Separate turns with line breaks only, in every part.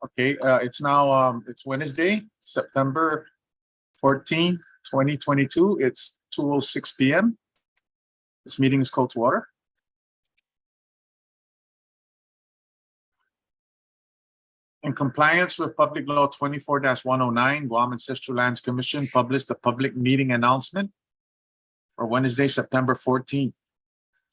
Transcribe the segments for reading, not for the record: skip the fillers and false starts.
Okay, it's now it's Wednesday, September 14, 2022. It's 2:06 p.m. This meeting is called to order. In compliance with Public Law 24-109, Guam Ancestral Lands Commission published a public meeting announcement for Wednesday, September 14,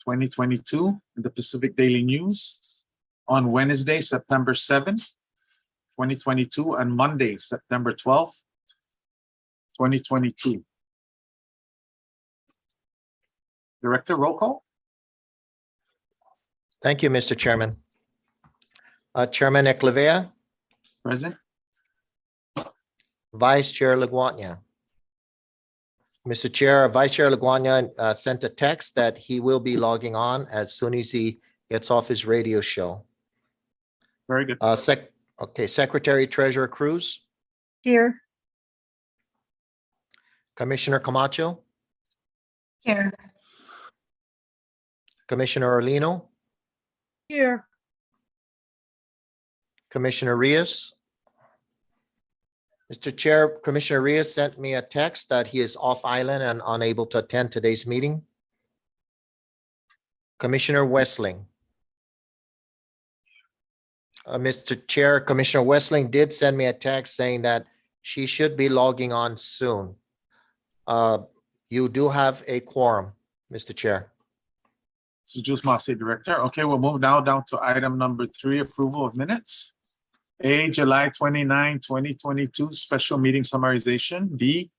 2022 in the Pacific Daily News on Wednesday, September 7, 2022 and Monday, September 12th, 2022. Director, roll call.
Thank you, Mr. Chairman. Chairman Eclevea,
Present.
Vice Chair Laguardia. Mr. Chair, Vice Chair Laguardia sent a text that he will be logging on as soon as he gets off his radio show.
Very good.
Secretary Treasurer Cruz,
Here.
Commissioner Camacho,
Here.
Commissioner Orlino,
Here.
Commissioner Rios. Mr. Chair, Commissioner Rios sent me a text that he is off island and unable to attend today's meeting. Commissioner Westling. Mr. Chair, Commissioner Westling did send me a text saying that she should be logging on soon. You do have a quorum, Mr. Chair.
So Juice Masi, Director. Okay, we'll move now down to item number 3, approval of minutes. A, July 29, 2022, special meeting summarization. B,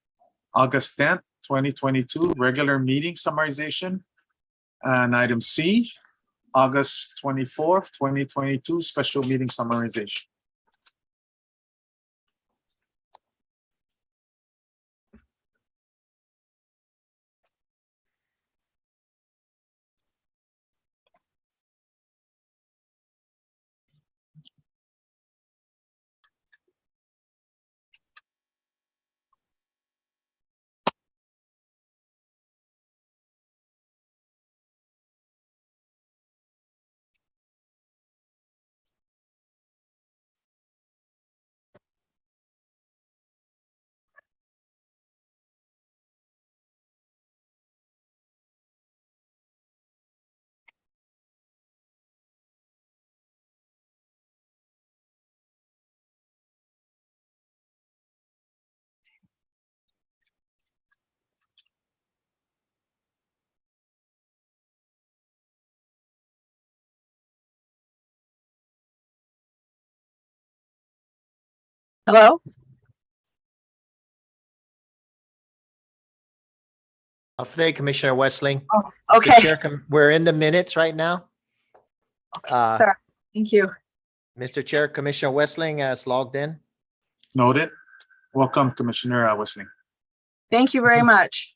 August 10th, 2022, regular meeting summarization. And item C, August 24th, 2022, special meeting summarization.
Hello?
Today, Commissioner Westling.
Oh,
Mr.
okay.
Chair, we're in the minutes right now.
Sorry. Thank you.
Mr. Chair, Commissioner Westling has logged in.
Noted. Welcome, Commissioner Westling.
Thank you very much.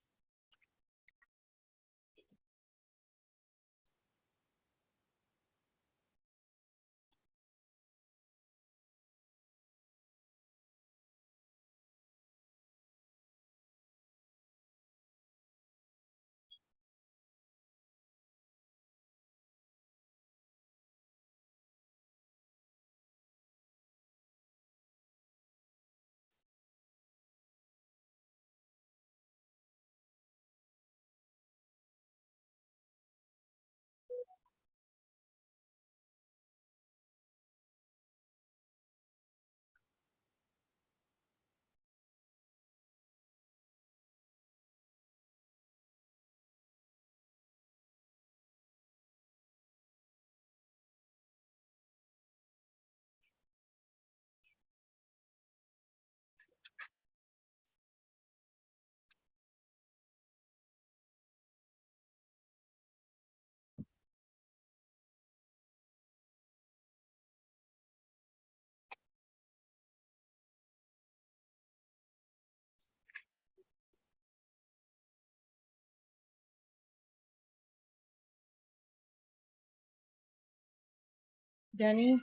Danny?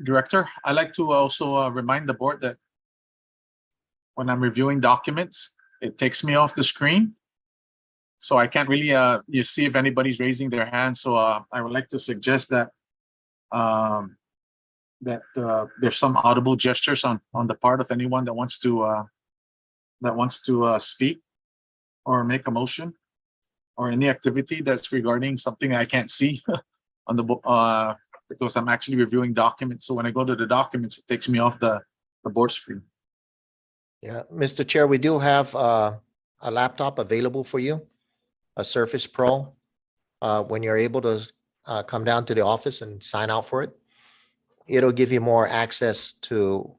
Director, I'd like to also remind the board that when I'm reviewing documents, it takes me off the screen. So I can't really you see if anybody's raising their hand. So I would like to suggest that there's some audible gestures on the part of anyone that wants to speak or make a motion or any activity that's regarding something I can't see on the because I'm actually reviewing documents. So when I go to the documents, it takes me off the board screen.
Yeah, Mr. Chair, we do have a laptop available for you, a Surface Pro. When you're able to come down to the office and sign out for it, it'll give you more access to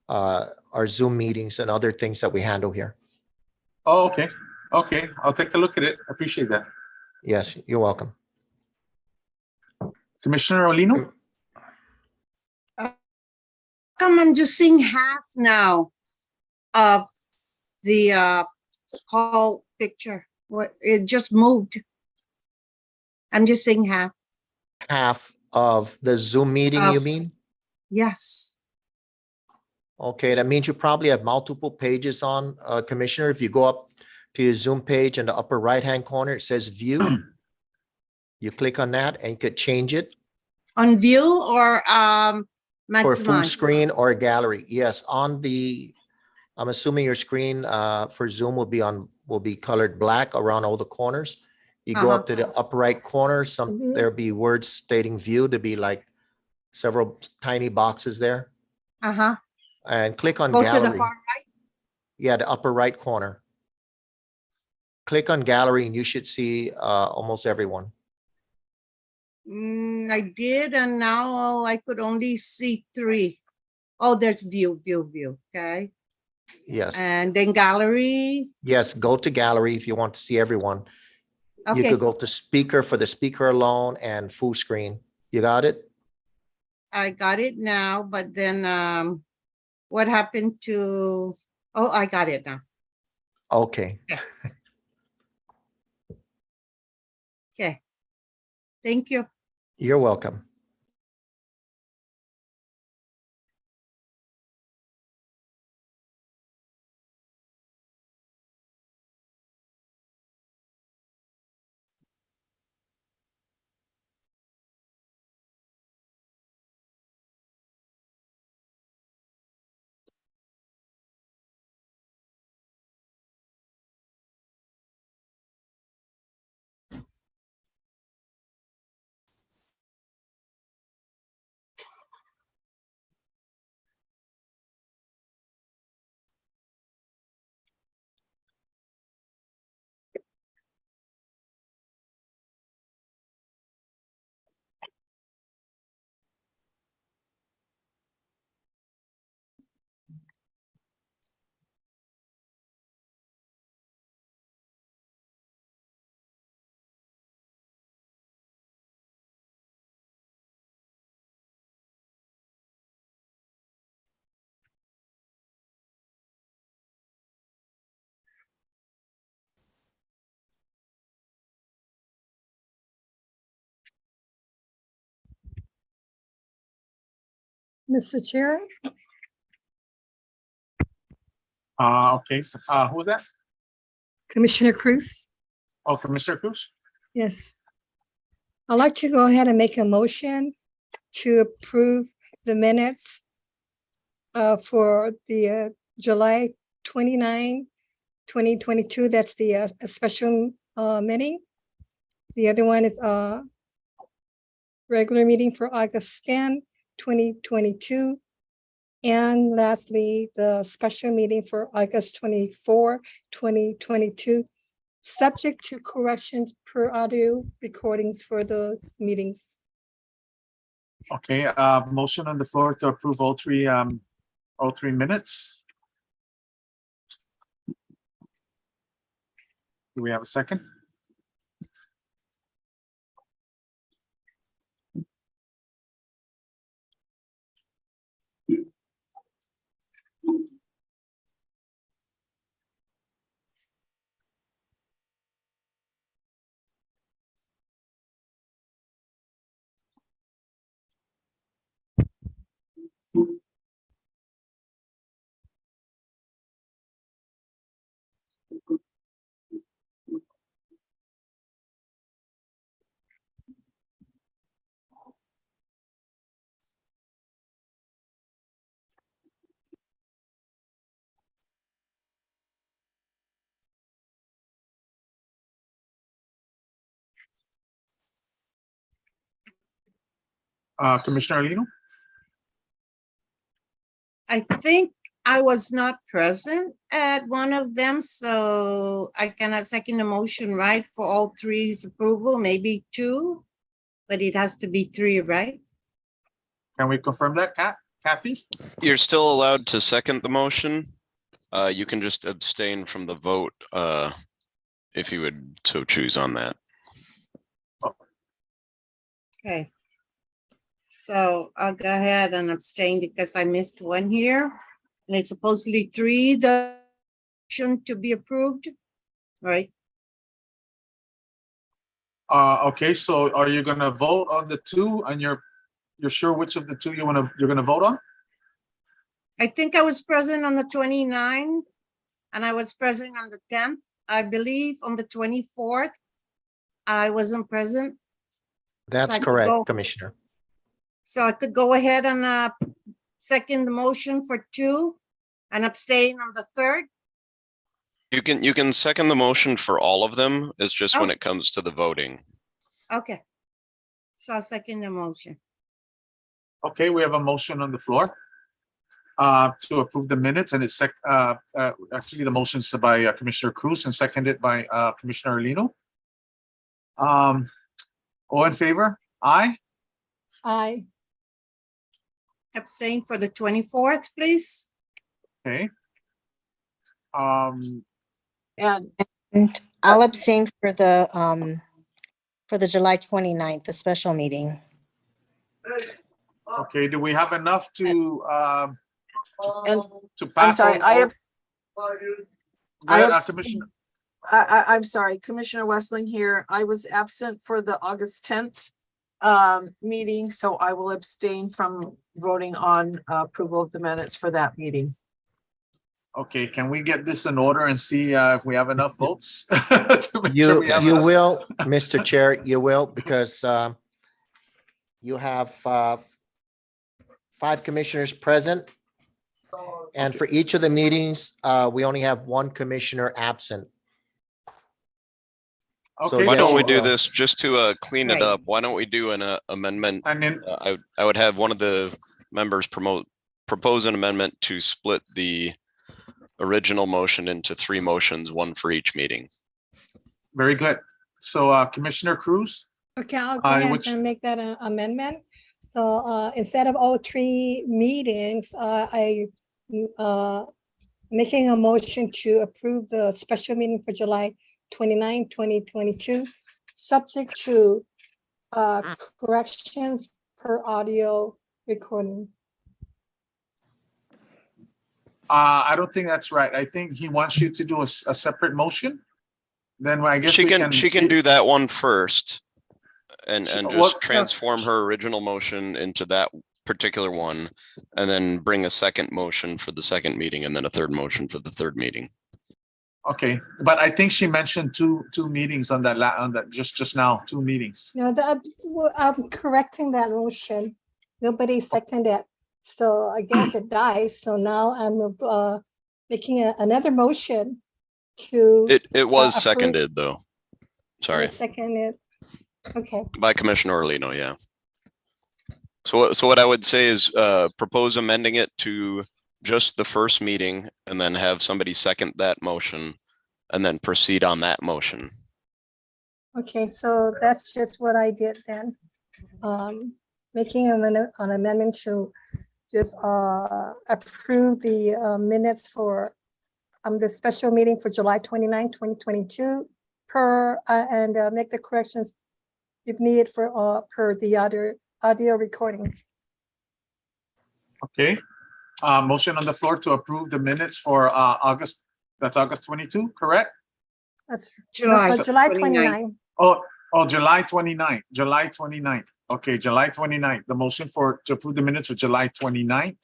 our Zoom meetings and other things that we handle here.
Oh, okay. Okay, I'll take a look at it. I appreciate that.
Yes, you're welcome.
Commissioner Olino?
I'm just seeing half now of the whole picture. What it just moved. I'm just seeing half.
Half of the Zoom meeting, you
Of-
mean?
Yes.
Okay, that means you probably have multiple pages on, Commissioner. If you go up to your Zoom page in the upper right-hand corner, it says View. You click on that and you could change it
On view or
for full
maximize?
screen or gallery. Yes, on the, I'm assuming your screen for Zoom will be colored black around all the corners. You go up to the upper right corner,
Mhm.
there'll be words stating View to be like several tiny boxes there.
Uh-huh.
And click on
Go to the
gallery.
far right.
Yeah, the upper right corner. Click on gallery and you should see almost everyone.
I did, and now I could only see 3. Oh, there's view. Okay.
Yes,
And then gallery.
yes, go to gallery if you want to see everyone. You
Okay.
could go to speaker for the speaker alone and full screen. You got it?
I got it now, but then what happened to, oh, I got it now.
Okay.
Okay. Thank you.
You're welcome.
Mr. Chair,
Okay, so who was that?
Commissioner Cruz.
Oh, Commissioner Cruz?
Yes. I'd like to go ahead and make a motion to approve the minutes for the July 29, 2022. That's the a special meeting. The other one is regular meeting for August 10, 2022. And lastly, the special meeting for August 24, 2022, subject to corrections per audio recordings for those meetings.
Okay, motion on the floor to approve all three minutes. Do we have a second? Commissioner Alino?
I think I was not present at one of them, so I cannot second the motion, right, for all three's approval, maybe two, but it has to be three, right?
Can we confirm that, Kathy?
You're still allowed to second the motion. You can just abstain from the vote, if you would so choose on that.
Okay. So I'll go ahead and abstain because I missed one here. And it's supposedly three, the motion to be approved, right?
Okay, so are you gonna vote on the two and you're sure which of the two you're gonna vote on?
I think I was present on the 29th and I was present on the 10th. I believe on the 24th, I wasn't present.
That's
I could
correct,
go-
Commissioner.
So I could go ahead and second the motion for two and abstain on the third.
You can second the motion for all of them. It's just when
Oh.
it comes to the voting.
Okay. So I'll second the motion.
Okay, we have a motion on the floor to approve the minutes, and it's actually the motion's by Commissioner Cruz and seconded by Commissioner Alino. All in favor? Aye.
Aye.
Abstain for the 24th, please.
Okay.
And I'll abstain for the July 29th, the special meeting.
Okay, do we have enough to
And
pass?
I'm sorry, I have,
Go
I
ahead,
have-
Commissioner.
I'm sorry, Commissioner Westling here. I was absent for the August 10th meeting, so I will abstain from voting on approval of the minutes for that meeting.
Okay, can we get this in order and see if we have enough votes? to make sure
You,
we have
you
enough?
will, Mr. Chair, you will, because you have 5 commissioners present. And for each of the meetings, we only have 1 commissioner absent. So
Okay,
Why don't we
so,
do this just to clean it
Right.
up? Why don't we do an amendment?
and then,
I would have one of the members propose an amendment to split the original motion into 3 motions, 1 for each meeting.
very good. So Commissioner Cruz,
Okay, I'll go
Aye,
ahead
which-
and make that an amendment. So instead of all 3 meetings, making a motion to approve the special meeting for July 29, 2022, subject to corrections per audio recording.
I don't think that's right. I think he wants you to do a separate motion. Then I guess
She
we
can do that one first. And
She-
just
what-
transform her original motion into that particular one, and then bring a second motion for the second meeting, and then a third motion for the third meeting.
Okay, but I think she mentioned two meetings on that just now, 2 meetings.
No, I'm correcting that motion. Nobody seconded, so I guess it dies. So now I'm making another motion to.
It was
approve-
seconded though. Sorry,
Seconded. Okay,
by Commissioner Orlino, yeah. So what I would say is propose amending it to just the first meeting, and then have somebody second that motion, and then proceed on that motion.
okay, so that's just what I did then. Making an amendment to just approve the minutes for the special meeting for July 29, 2022 per and make the corrections if needed for per the other audio recordings.
Okay, motion on the floor to approve the minutes for August, that's August 22, correct?
That's
July
July
29.
29.
July 29, July 29. Okay, July 29. The motion to approve the minutes for July 29th,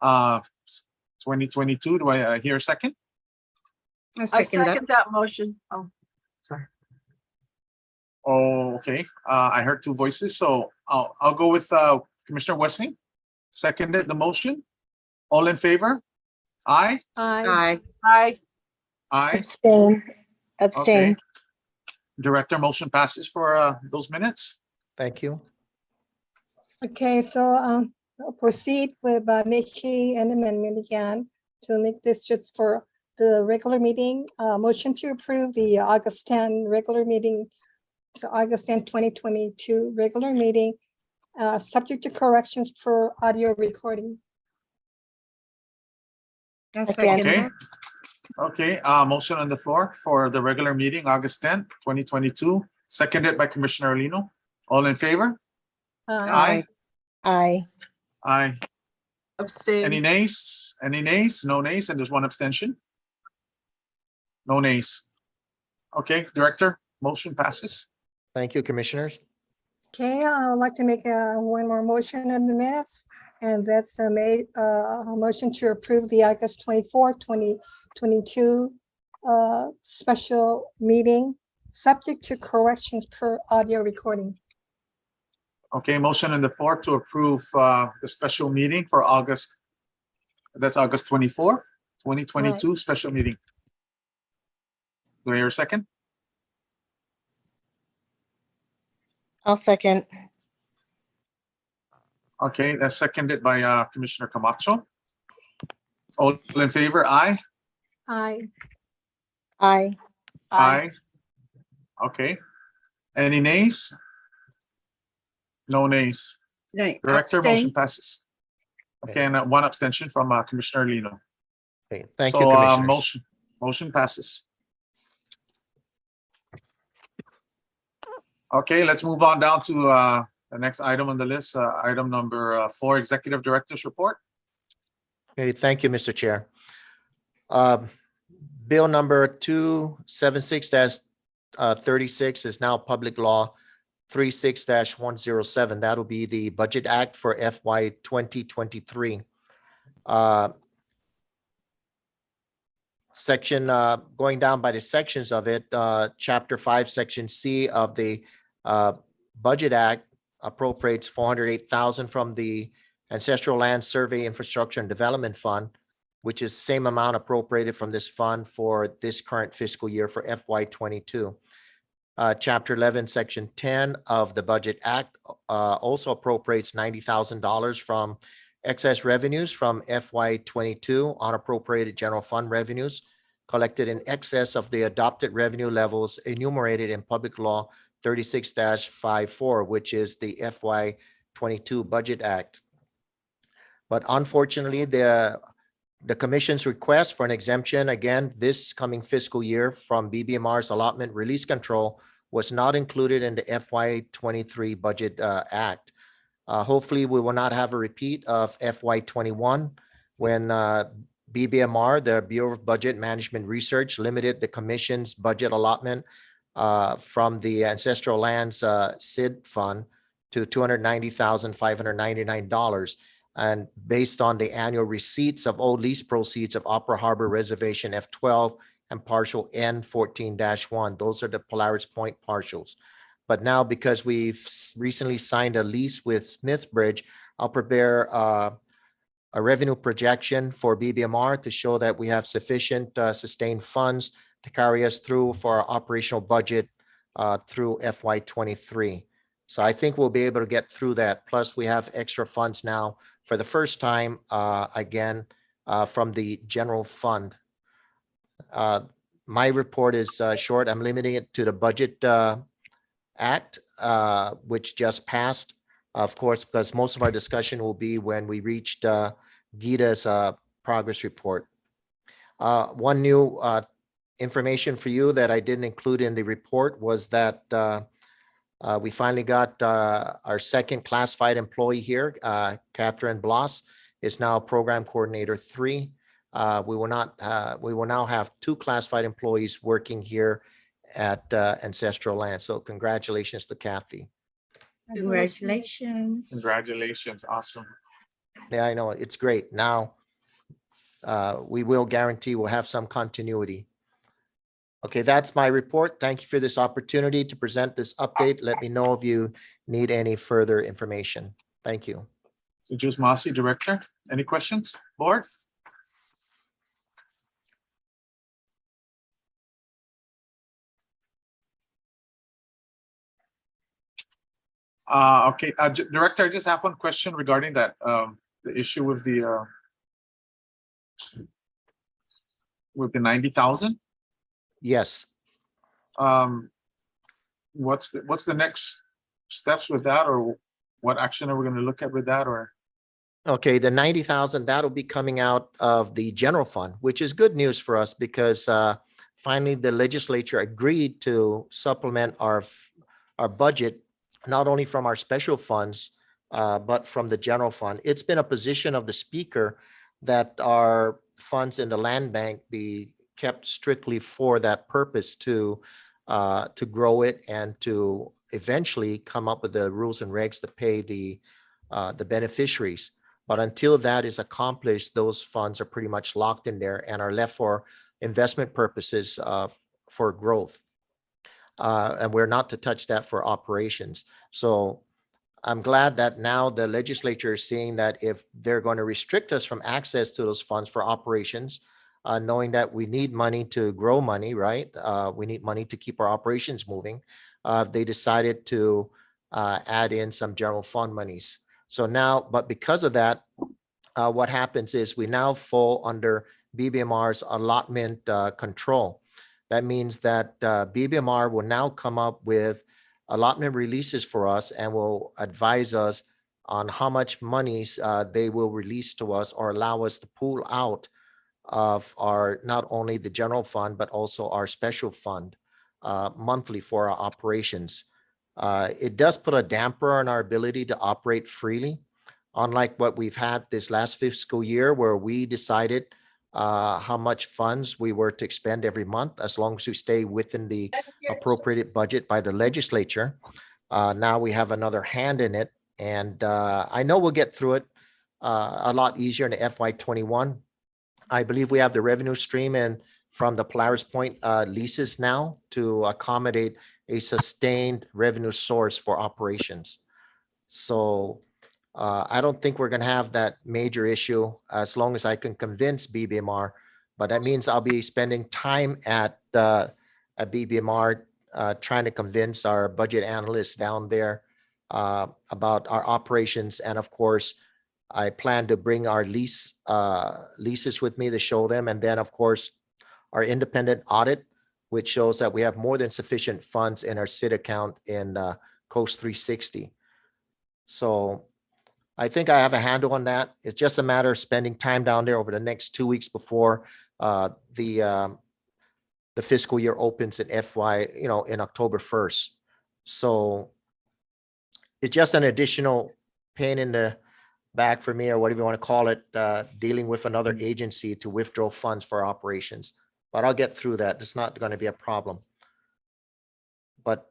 2022. Do I hear a second?
I
I
second that.
second that motion. Oh, sorry.
Oh, okay. I heard two voices, so I'll go with Commissioner Wessling. Seconded the motion. All in favor? Aye,
Aye.
Aye.
aye.
Abstain.
Okay.
Abstain.
Director, motion passes for those minutes.
Thank you.
Okay, so I'll proceed with making an amendment again to make this just for the regular meeting. Motion to approve the August 10 regular meeting. So August 10, 2022 regular meeting, subject to corrections per audio recording.
I
Second.
second
Okay.
that.
Okay, motion on the floor for the regular meeting, August 10th, 2022, seconded by Commissioner Lino. All in favor?
Aye.
Aye.
Aye. Any
Abstain.
nays? Any nays? No nays, and there's one abstention. No nays. Okay, Director, motion passes.
Thank you, commissioners.
Okay, I would like to make one more motion in the minutes, and that's a motion to approve the August 24, 2022 special meeting, subject to corrections per audio recording.
Okay, motion on the floor to approve the special meeting for August. That's August 24, 2022 special meeting. Do I hear a second?
I'll second.
Okay, that's seconded by Commissioner Camacho. All in favor? Aye.
Aye.
Aye.
Aye. Okay. Any nays? No nays.
Nay,
Director,
abstain.
motion passes. Okay, and one abstention from Commissioner Lino.
Okay, thank you,
So,
commissioners.
motion passes. Okay, let's move on down to the next item on the list, item number 4, Executive Director's Report.
Okay, thank you, Mr. Chair. Bill number 276-36 is now Public Law 36-107. That'll be the Budget Act for FY 2023. Section, going down by the sections of it, Chapter 5, Section C of the Budget Act appropriates $408,000 from the Ancestral Land Survey Infrastructure and Development Fund, which is the same amount appropriated from this fund for this current fiscal year for FY 22. Chapter 11, Section 10 of the Budget Act also appropriates $90,000 from excess revenues from FY 22 unappropriated general fund revenues collected in excess of the adopted revenue levels enumerated in Public Law 36-54, which is the FY 22 Budget Act. But unfortunately, the Commission's request for an exemption, again, this coming fiscal year from BBMR's allotment release control was not included in the FY 23 Budget Act. Hopefully, we will not have a repeat of FY 21 when BBMR, the Bureau of Budget Management Research, limited the Commission's budget allotment from the Ancestral Lands SID Fund to $290,599. And based on the annual receipts of old lease proceeds of Opera Harbor Reservation F12 and partial N14-1, those are the Polaris Point partials. But now, because we've recently signed a lease with Smithbridge, I'll prepare a revenue projection for BBMR to show that we have sufficient sustained funds to carry us through for our operational budget through FY 23. So I think we'll be able to get through that. Plus, we have extra funds now for the first time, again, from the general fund. My report is short. I'm limiting it to the Budget Act, which just passed, of course, because most of our discussion will be when we reached Gita's progress report. One new information for you that I didn't include in the report was that we finally got our second classified employee here. Catherine Bloss is now Program Coordinator 3. We will now have 2 classified employees working here at Ancestral Land. So congratulations to Kathy.
Congratulations.
Congratulations, awesome.
Yeah, I know, it's great. Now, we will guarantee we'll have some continuity. Okay, that's my report. Thank you for this opportunity to present this update. Let me know if you need any further information. Thank you.
So Jules Masi, Director, any questions, board? Okay, Director, I just have one question regarding that, the issue with the 90,000.
Yes.
What's the next steps with that, or what action are we gonna look at with that, or?
Okay, the 90,000, that'll be coming out of the general fund, which is good news for us because finally the legislature agreed to supplement our budget, not only from our special funds, but from the general fund. It's been a position of the speaker that our funds in the land bank be kept strictly for that purpose to grow it and to eventually come up with the rules and regs to pay the beneficiaries. But until that is accomplished, those funds are pretty much locked in there and are left for investment purposes for growth. And we're not to touch that for operations. So I'm glad that now the legislature is seeing that if they're going to restrict us from access to those funds for operations, knowing that we need money to grow money, right? We need money to keep our operations moving. They decided to add in some general fund monies. So now, but because of that, what happens is we now fall under BBMR's allotment control. That means that BBMR will now come up with allotment releases for us and will advise us on how much monies they will release to us or allow us to pull out of our, not only the general fund, but also our special fund monthly for our operations. It does put a damper on our ability to operate freely, unlike what we've had this last fiscal year where we decided how much funds we were to expend every month, as long as we stay within the appropriated budget by the legislature. Now we have another hand in it, and I know we'll get through it a lot easier in the FY21. I believe we have the revenue stream and from the Polaris Point leases now to accommodate a sustained revenue source for operations. So I don't think we're going to have that major issue as long as I can convince BBMR, but that means I'll be spending time at BBMR trying to convince our budget analysts down there about our operations. And of course, I plan to bring our leases with me to show them. And then of course, our independent audit, which shows that we have more than sufficient funds in our SID account in Coast 360. So I think I have a handle on that. It's just a matter of spending time down there over the next 2 weeks before the fiscal year opens in in October 1st. So it's just an additional pain in the back for me, or whatever you want to call it, dealing with another agency to withdraw funds for operations. But I'll get through that. It's not going to be a problem. But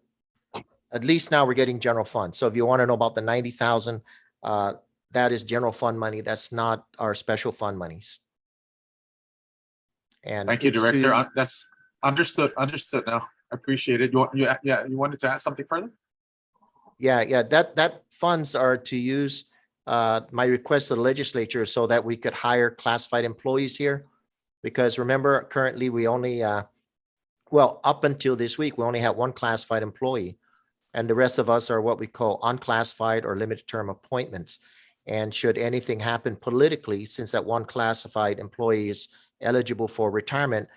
at least now we're getting general funds. So if you want to know about the 90,000, that is general fund money. That's not our special fund monies. And
Thank you,
it's
Director. That's understood. Understood now. Appreciate it. You wanted to add something further?
Yeah. That funds are to use my request to the legislature so that we could hire classified employees here. Because remember, currently we only, well, up until this week, we only had one classified employee. And the rest of us are what we call unclassified or limited term appointments. And should anything happen politically, since that one classified employee is eligible for retirement,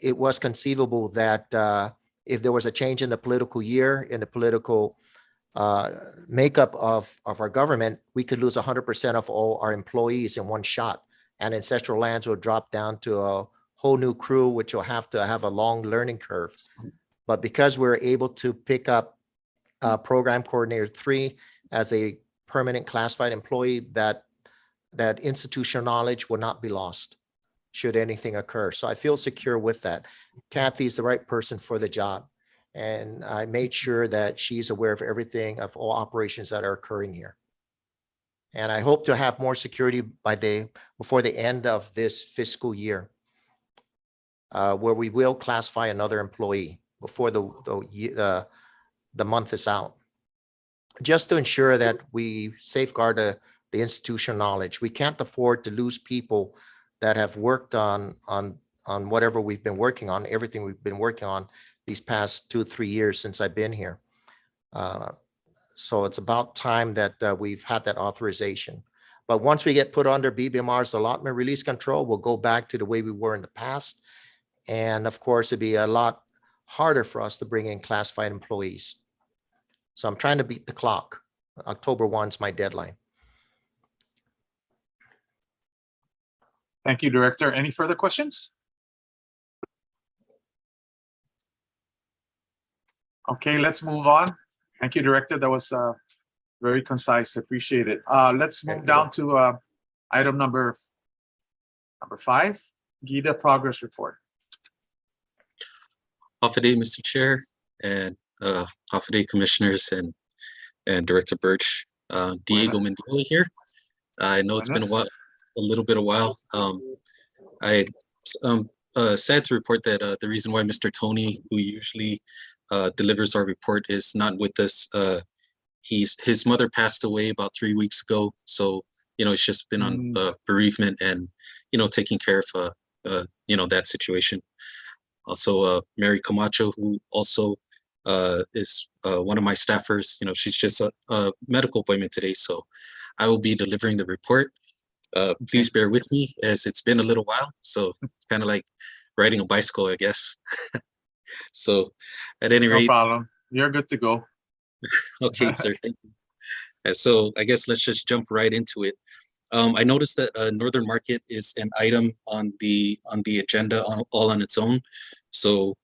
it was conceivable that if there was a change in the political year, in the political makeup of our government, we could lose 100% of all our employees in one shot. And ancestral lands will drop down to a whole new crew, which will have to have a long learning curve. But because we're able to pick up Program Coordinator 3 as a permanent classified employee, that institutional knowledge will not be lost should anything occur. So I feel secure with that. Kathy is the right person for the job. And I made sure that she's aware of everything, of all operations that are occurring here. And I hope to have more security before the end of this fiscal year. where we will classify another employee before the month is out. Just to ensure that we safeguard the institutional knowledge. We can't afford to lose people that have worked on whatever we've been working on, everything we've been working on these past 2-3 years since I've been here. So it's about time that we've had that authorization. But once we get put under BBMR's allotment release control, we'll go back to the way we were in the past. And of course, it'd be a lot harder for us to bring in classified employees. So I'm trying to beat the clock. October 1 is my deadline.
Thank you, Director. Any further questions? Okay, let's move on. Thank you, Director. That was very concise. Appreciate it. Let's
Thank
move
you.
down to item number 5, GIDA progress report.
Half a day, Mr. Chair, and half a day, Commissioners and Director Birch. Diego Mendiola here. I know it's been a while, a little bit of while. I sad to report that the reason why Mr. Tony, who usually delivers our report, is not with us. His mother passed away about 3 weeks ago, so it's just been on bereavement and taking care of that situation. Also, Mary Camacho, who also is one of my staffers. She's just a medical appointment today, so I will be delivering the report. Please bear with me as it's been a little while, so it's kind of like riding a bicycle, I guess. So at any
No
rate,
problem. You're good to go.
okay, sir. Thank you. And so I guess let's just jump right into it. I noticed that Northern Market is an item on the agenda all on its own. So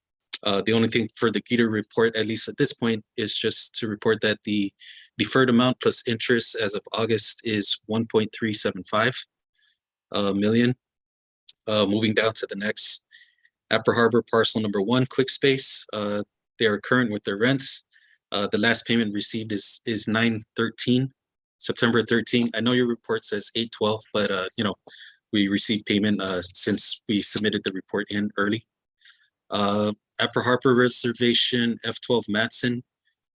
the only thing for the GIDA report, at least at this point, is just to report that the deferred amount plus interest as of August is 1.375 million. Moving down to the next, Upper Harbor parcel number 1, Quick Space. They are current with their rents. The last payment received is 9/13, September 13. I know your report says 8/12, but we received payment since we submitted the report in early. Upper Harbor Reservation F12 Matson.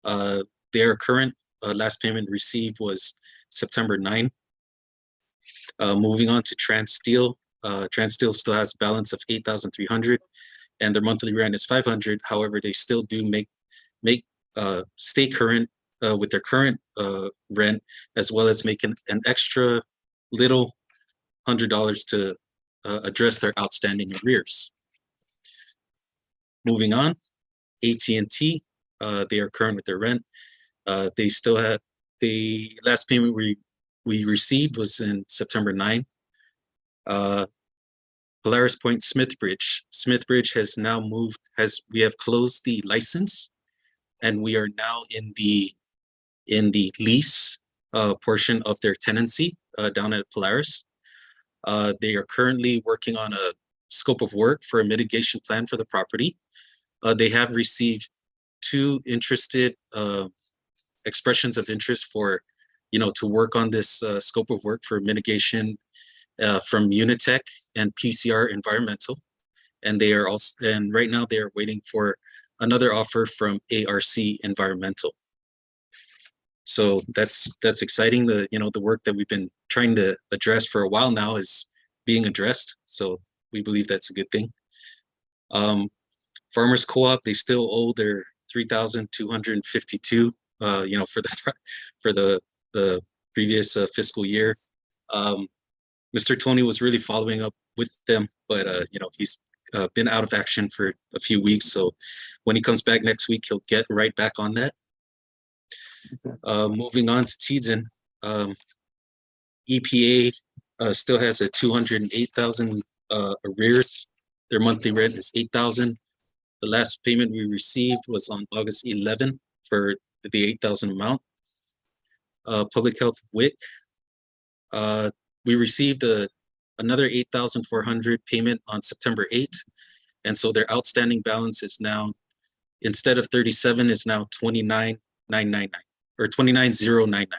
They are current. Last payment received was September 9. Moving on to Transsteel. Transsteel still has a balance of 8,300 and their monthly rent is 500. However, they still do stay current with their current rent, as well as make an extra little $100 to address their outstanding arrears. Moving on, AT&T, they are current with their rent. They still have the last payment we received was in September 9. Polaris Point Smithbridge. Smithbridge has now moved, we have closed the license and we are now in the lease portion of their tenancy down at Polaris. They are currently working on a scope of work for a mitigation plan for the property. They have received 2 interested expressions of interest for, to work on this scope of work for mitigation from Unitech and PCR Environmental. And they are also, and right now they are waiting for another offer from ARC Environmental. So that's exciting. The work that we've been trying to address for a while now is being addressed. So we believe that's a good thing. Farmers Co-op, they still owe their 3,252 for the previous fiscal year. Mr. Tony was really following up with them, but he's been out of action for a few weeks. So when he comes back next week, he'll get right back on that. Moving on to Tizen, EPA still has a 208,000 arrears. Their monthly rent is 8,000. The last payment we received was on August 11 for the 8,000 amount. Public Health WIC, we received another 8,400 payment on September 8. And so their outstanding balance is now, instead of 37, is now 29,999 or 29,099.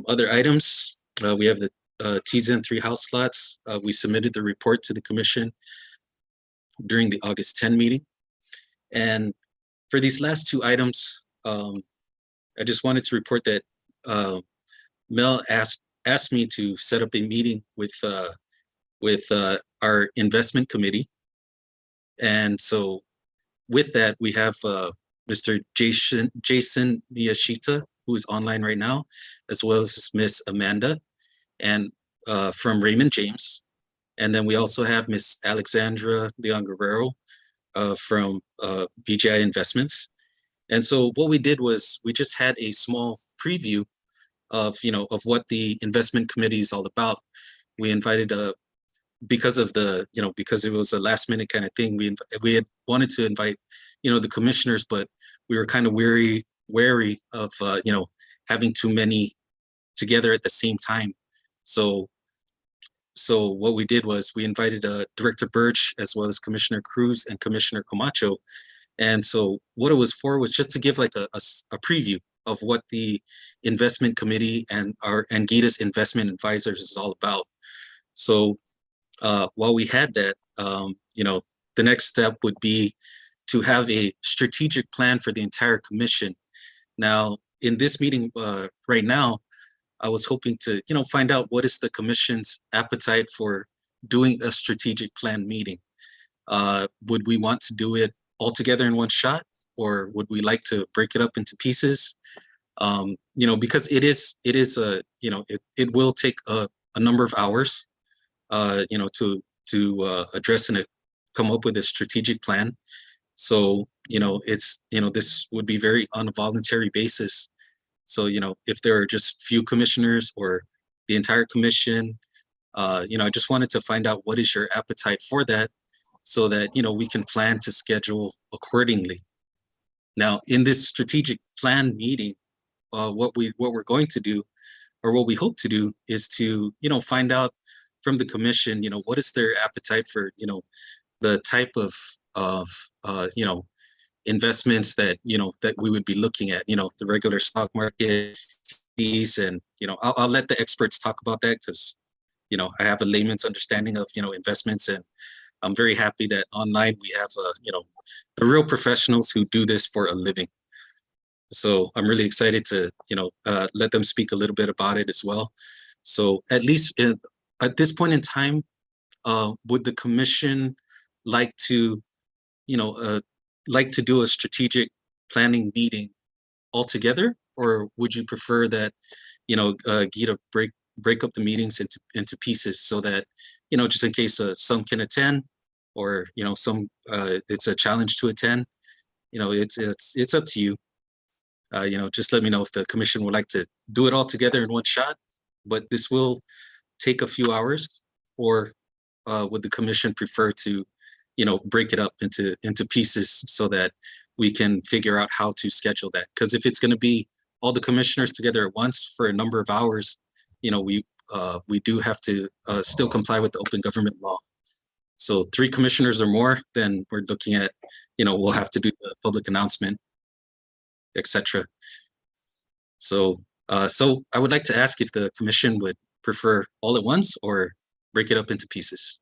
Other items, we have the Tizen 3 house lots. We submitted the report to the commission. during the August 10 meeting. And for these last two items, I just wanted to report that Mel asked me to set up a meeting with our investment committee. And so with that, we have Mr. Jason Miyashita, who is online right now, as well as Miss Amanda, and from Raymond James. And then we also have Miss Alexandra Leon Guerrero from BGI Investments. And so what we did was we just had a small preview of, of what the investment committee is all about. We invited because of the, because it was a last minute kind of thing, we had wanted to invite, the commissioners, but we were kind of wary of, having too many together at the same time. So what we did was we invited Director Birch as well as Commissioner Cruz and Commissioner Camacho. And so what it was for was just to give like a preview of what the investment committee and our Anguitas investment advisors is all about. So while we had that, the next step would be to have a strategic plan for the entire commission. Now, in this meeting right now, I was hoping to, find out what is the commission's appetite for doing a strategic plan meeting. Would we want to do it all together in one shot, or would we like to break it up into pieces? Because it is a, it will take a number of hours, to address and come up with a strategic plan. So, it's, this would be very on a voluntary basis. So, if there are just few commissioners or the entire commission, I just wanted to find out what is your appetite for that so that, we can plan to schedule accordingly. Now, in this strategic plan meeting, what we're going to do, or what we hope to do, is to, find out from the commission, what is their appetite for, the type of investments that, that we would be looking at, the regular stock market fees. And, I'll let the experts talk about that because, I have a layman's understanding of, investments, and I'm very happy that online we have, the real professionals who do this for a living. So I'm really excited to, let them speak a little bit about it as well. So at least at this point in time, would the commission like to, do a strategic planning meeting altogether, or would you prefer that, Gita break up the meetings into pieces so that, just in case some can attend, or some it's a challenge to attend, it's up to you. Just let me know if the commission would like to do it all together in one shot, but this will take a few hours, or would the commission prefer to, break it up into pieces so that we can figure out how to schedule that? Because if it's going to be all the commissioners together at once for a number of hours, we do have to still comply with the open government law. So 3 commissioners or more, then we're looking at, we'll have to do the public announcement, etc. So I would like to ask if the commission would prefer all at once or break it up into pieces.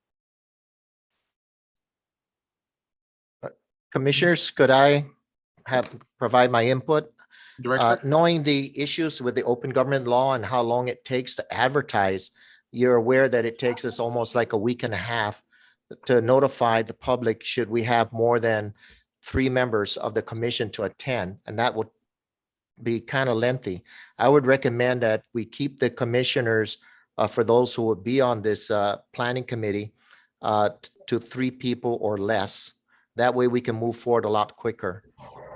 Commissioners, could I provide my input?
Director?
Knowing the issues with the open government law and how long it takes to advertise, you're aware that it takes us almost like a week and a half to notify the public should we have more than 3 members of the commission to attend, and that would be kind of lengthy. I would recommend that we keep the commissioners, for those who will be on this planning committee, to 3 people or less. That way we can move forward a lot quicker.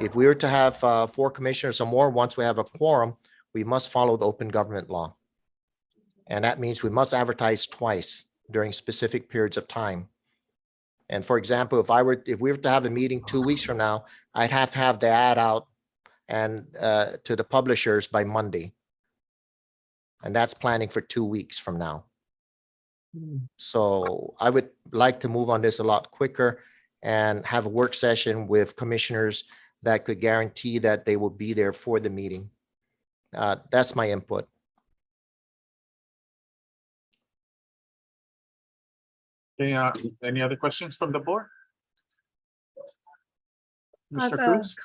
If we were to have 4 commissioners or more, once we have a quorum, we must follow the open government law. And that means we must advertise twice during specific periods of time. And for example, if we were to have a meeting 2 weeks from now, I'd have to have the ad out and to the publishers by Monday. And that's planning for 2 weeks from now. So I would like to move on this a lot quicker and have a work session with commissioners that could guarantee that they will be there for the meeting. That's my input.
Okay, any other questions from the board? Mr.
Of,
Cruz?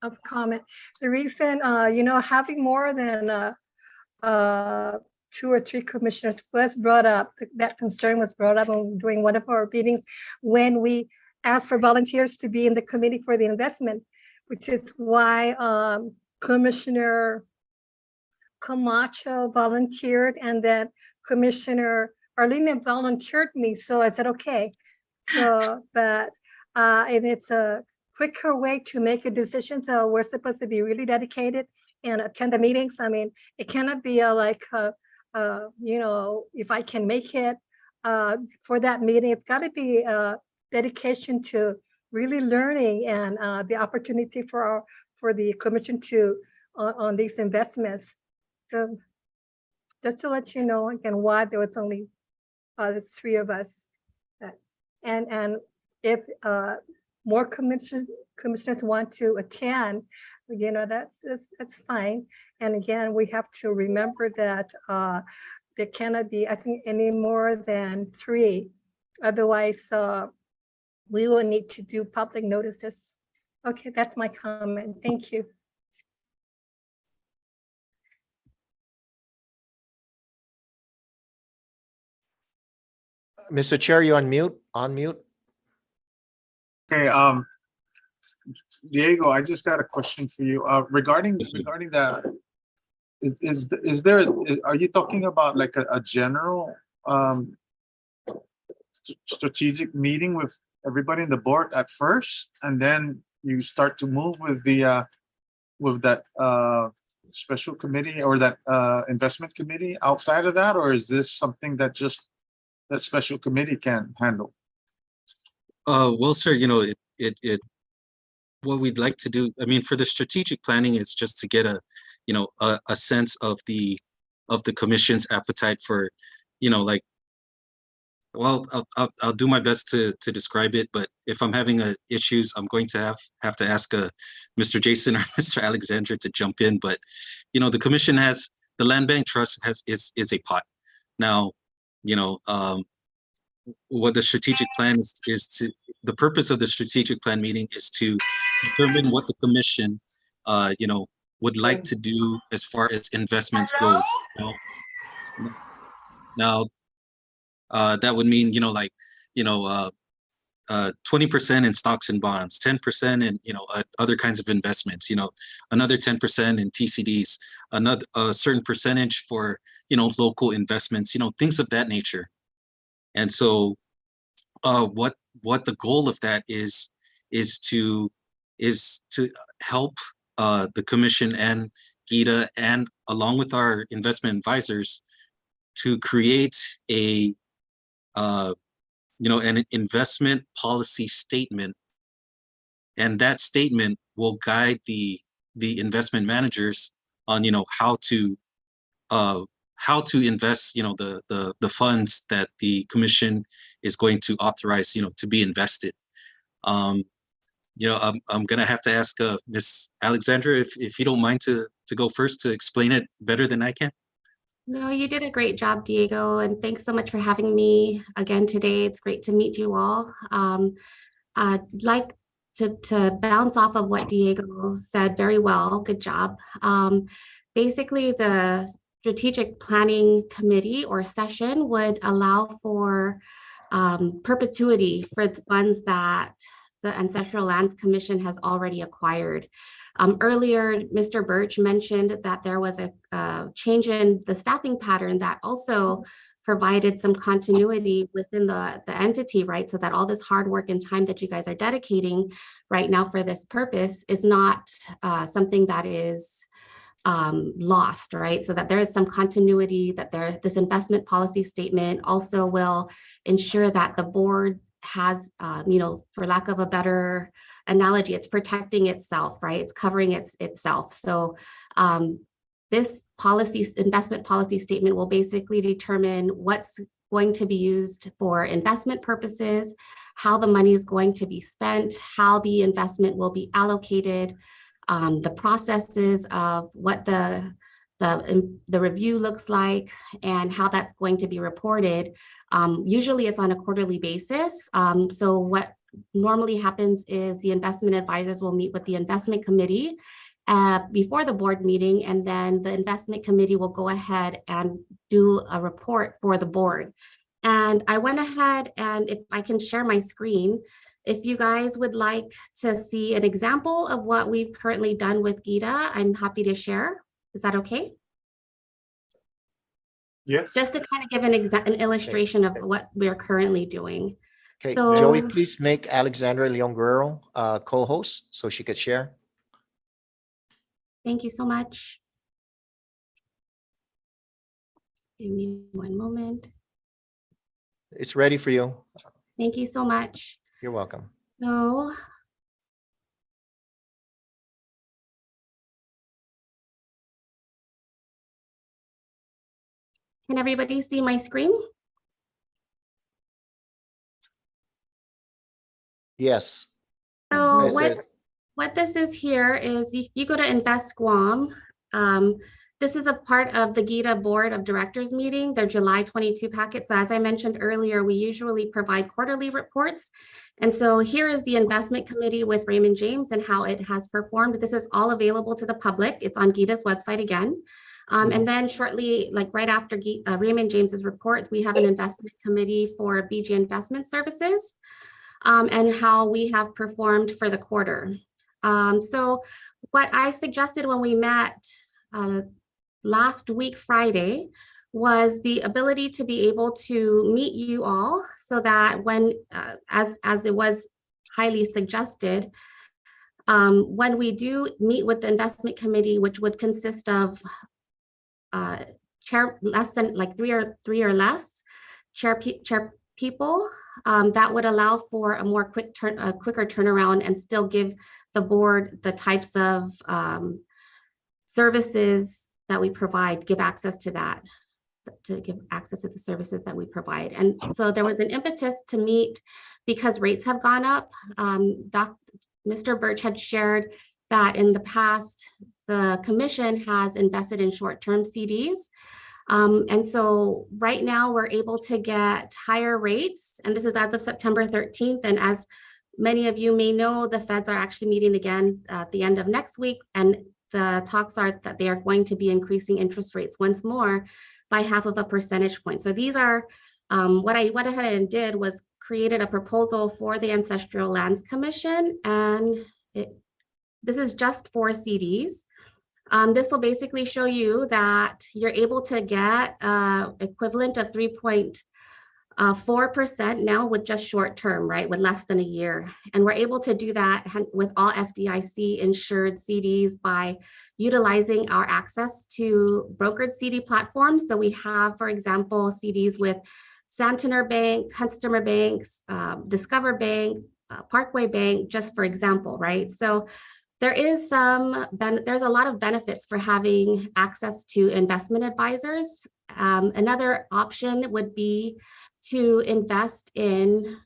of comment. The reason, having more than, 2 or 3 commissioners was brought up, that concern was brought up during one of our meetings when we asked for volunteers to be in the committee for the investment, which is why, Commissioner Camacho volunteered, and then Commissioner Arlene volunteered me, so I said, okay. So, but, and it's a quicker way to make a decision, so we're supposed to be really dedicated and attend the meetings. I mean, it cannot be if I can make it for that meeting, it's gotta be dedication to really learning and the opportunity for the commission to on these investments. So just to let you know again why there was only there's 3 of us. And if more commissioners want to attend, that's fine. And again, we have to remember that there cannot be, I think, any more than 3. Otherwise, we will need to do public notices. Okay, that's my comment. Thank you.
Mr. Chair, you on mute? On mute?
Okay, Diego, I just got a question for you. Regarding that, are you talking about like a general strategic meeting with everybody in the board at first, and then you start to move with that special committee or that investment committee outside of that, or is this something that just that special committee can handle?
Well, sir, what we'd like to do, I mean, for the strategic planning is just to get a sense of the commission's appetite for, well, I'll do my best to describe it, but if I'm having issues, I'm going to have to ask Mr. Jason or Mr. Alexander to jump in. But the commission the Land Bank Trust is a pot. Now, what the strategic plan is the purpose of the strategic plan meeting is to determine what the commission would like to do as far as investments go. Now that would mean 20% in stocks and bonds, 10% in other kinds of investments, another 10% in TCDs, a certain percentage for local investments, things of that nature. And so what the goal of that is to help the commission and GITA, and along with our investment advisors, to create an investment policy statement, and that statement will guide the investment managers on how to invest the funds that the commission is going to authorize to be invested. I'm gonna have to ask Ms. Alexandra if you don't mind to go first to explain it better than I can.
No, you did a great job, Diego, and thanks so much for having me again today. It's great to meet you all. I'd like to bounce off of what Diego said very well. Good job. Basically, the strategic planning committee or session would allow for perpetuity for the funds that the Ancestral Lands Commission has already acquired. Earlier, Mr. Birch mentioned that there was a change in the staffing pattern that also provided some continuity within the entity, right? So that all this hard work and time that you guys are dedicating right now for this purpose is not something that is lost, right? So that there is some continuity, that this investment policy statement also will ensure that the board has, for lack of a better analogy, it's protecting itself, right? It's covering itself. So this investment policy statement will basically determine what's going to be used for investment purposes, how the money is going to be spent, how the investment will be allocated, the processes of what the review looks like, and how that's going to be reported. Usually it's on a quarterly basis. So what normally happens is the investment advisors will meet with the investment committee before the board meeting, and then the investment committee will go ahead and do a report for the board. And I went ahead, and if I can share my screen, if you guys would like to see an example of what we've currently done with Gita, I'm happy to share. Is that okay?
Yes.
Just to kind of give an illustration of what we're currently doing.
Okay,
So-
Joey, please make Alexandra Leon Guerrero co-host so she could share.
Thank you so much. Give me one moment.
It's ready for you.
Thank you so much.
You're welcome.
So can everybody see my screen?
Yes.
So
Is it-
what this is here is you go to Invest Guam. This is a part of the Gita Board of Directors meeting, their July 22 packet. So as I mentioned earlier, we usually provide quarterly reports. And so here is the investment committee with Raymond James and how it has performed. This is all available to the public. It's on Gita's website again. And then shortly, like right after Raymond James's report, we have an investment committee for BG Investment Services and how we have performed for the quarter. So what I suggested when we met last week, Friday, was the ability to be able to meet you all so that when, as it was highly suggested, when we do meet with the investment committee, which would consist of less than like three or less chair people, that would allow for a more quicker turnaround and still give the board the types of services that we provide, give access to that, to give access to the services that we provide. And so there was an impetus to meet because rates have gone up. Mr. Birch had shared that in the past, the commission has invested in short-term CDs. And so right now we're able to get higher rates, and this is as of September 13th. And as many of you may know, the feds are actually meeting again at the end of next week. And the talks are that they are going to be increasing interest rates once more by 0.5 percentage point. So these are what I went ahead and did was created a proposal for the Ancestral Lands Commission, and this is just for CDs. This will basically show you that you're able to get equivalent of 3.4% now with just short term, right, with less than a year. And we're able to do that with all FDIC insured CDs by utilizing our access to brokered CD platforms. So we have, for example, CDs with Santander Bank, Customer Banks, Discover Bank, Parkway Bank, just for example, right? So there is there's a lot of benefits for having access to investment advisors. Another option would be to invest in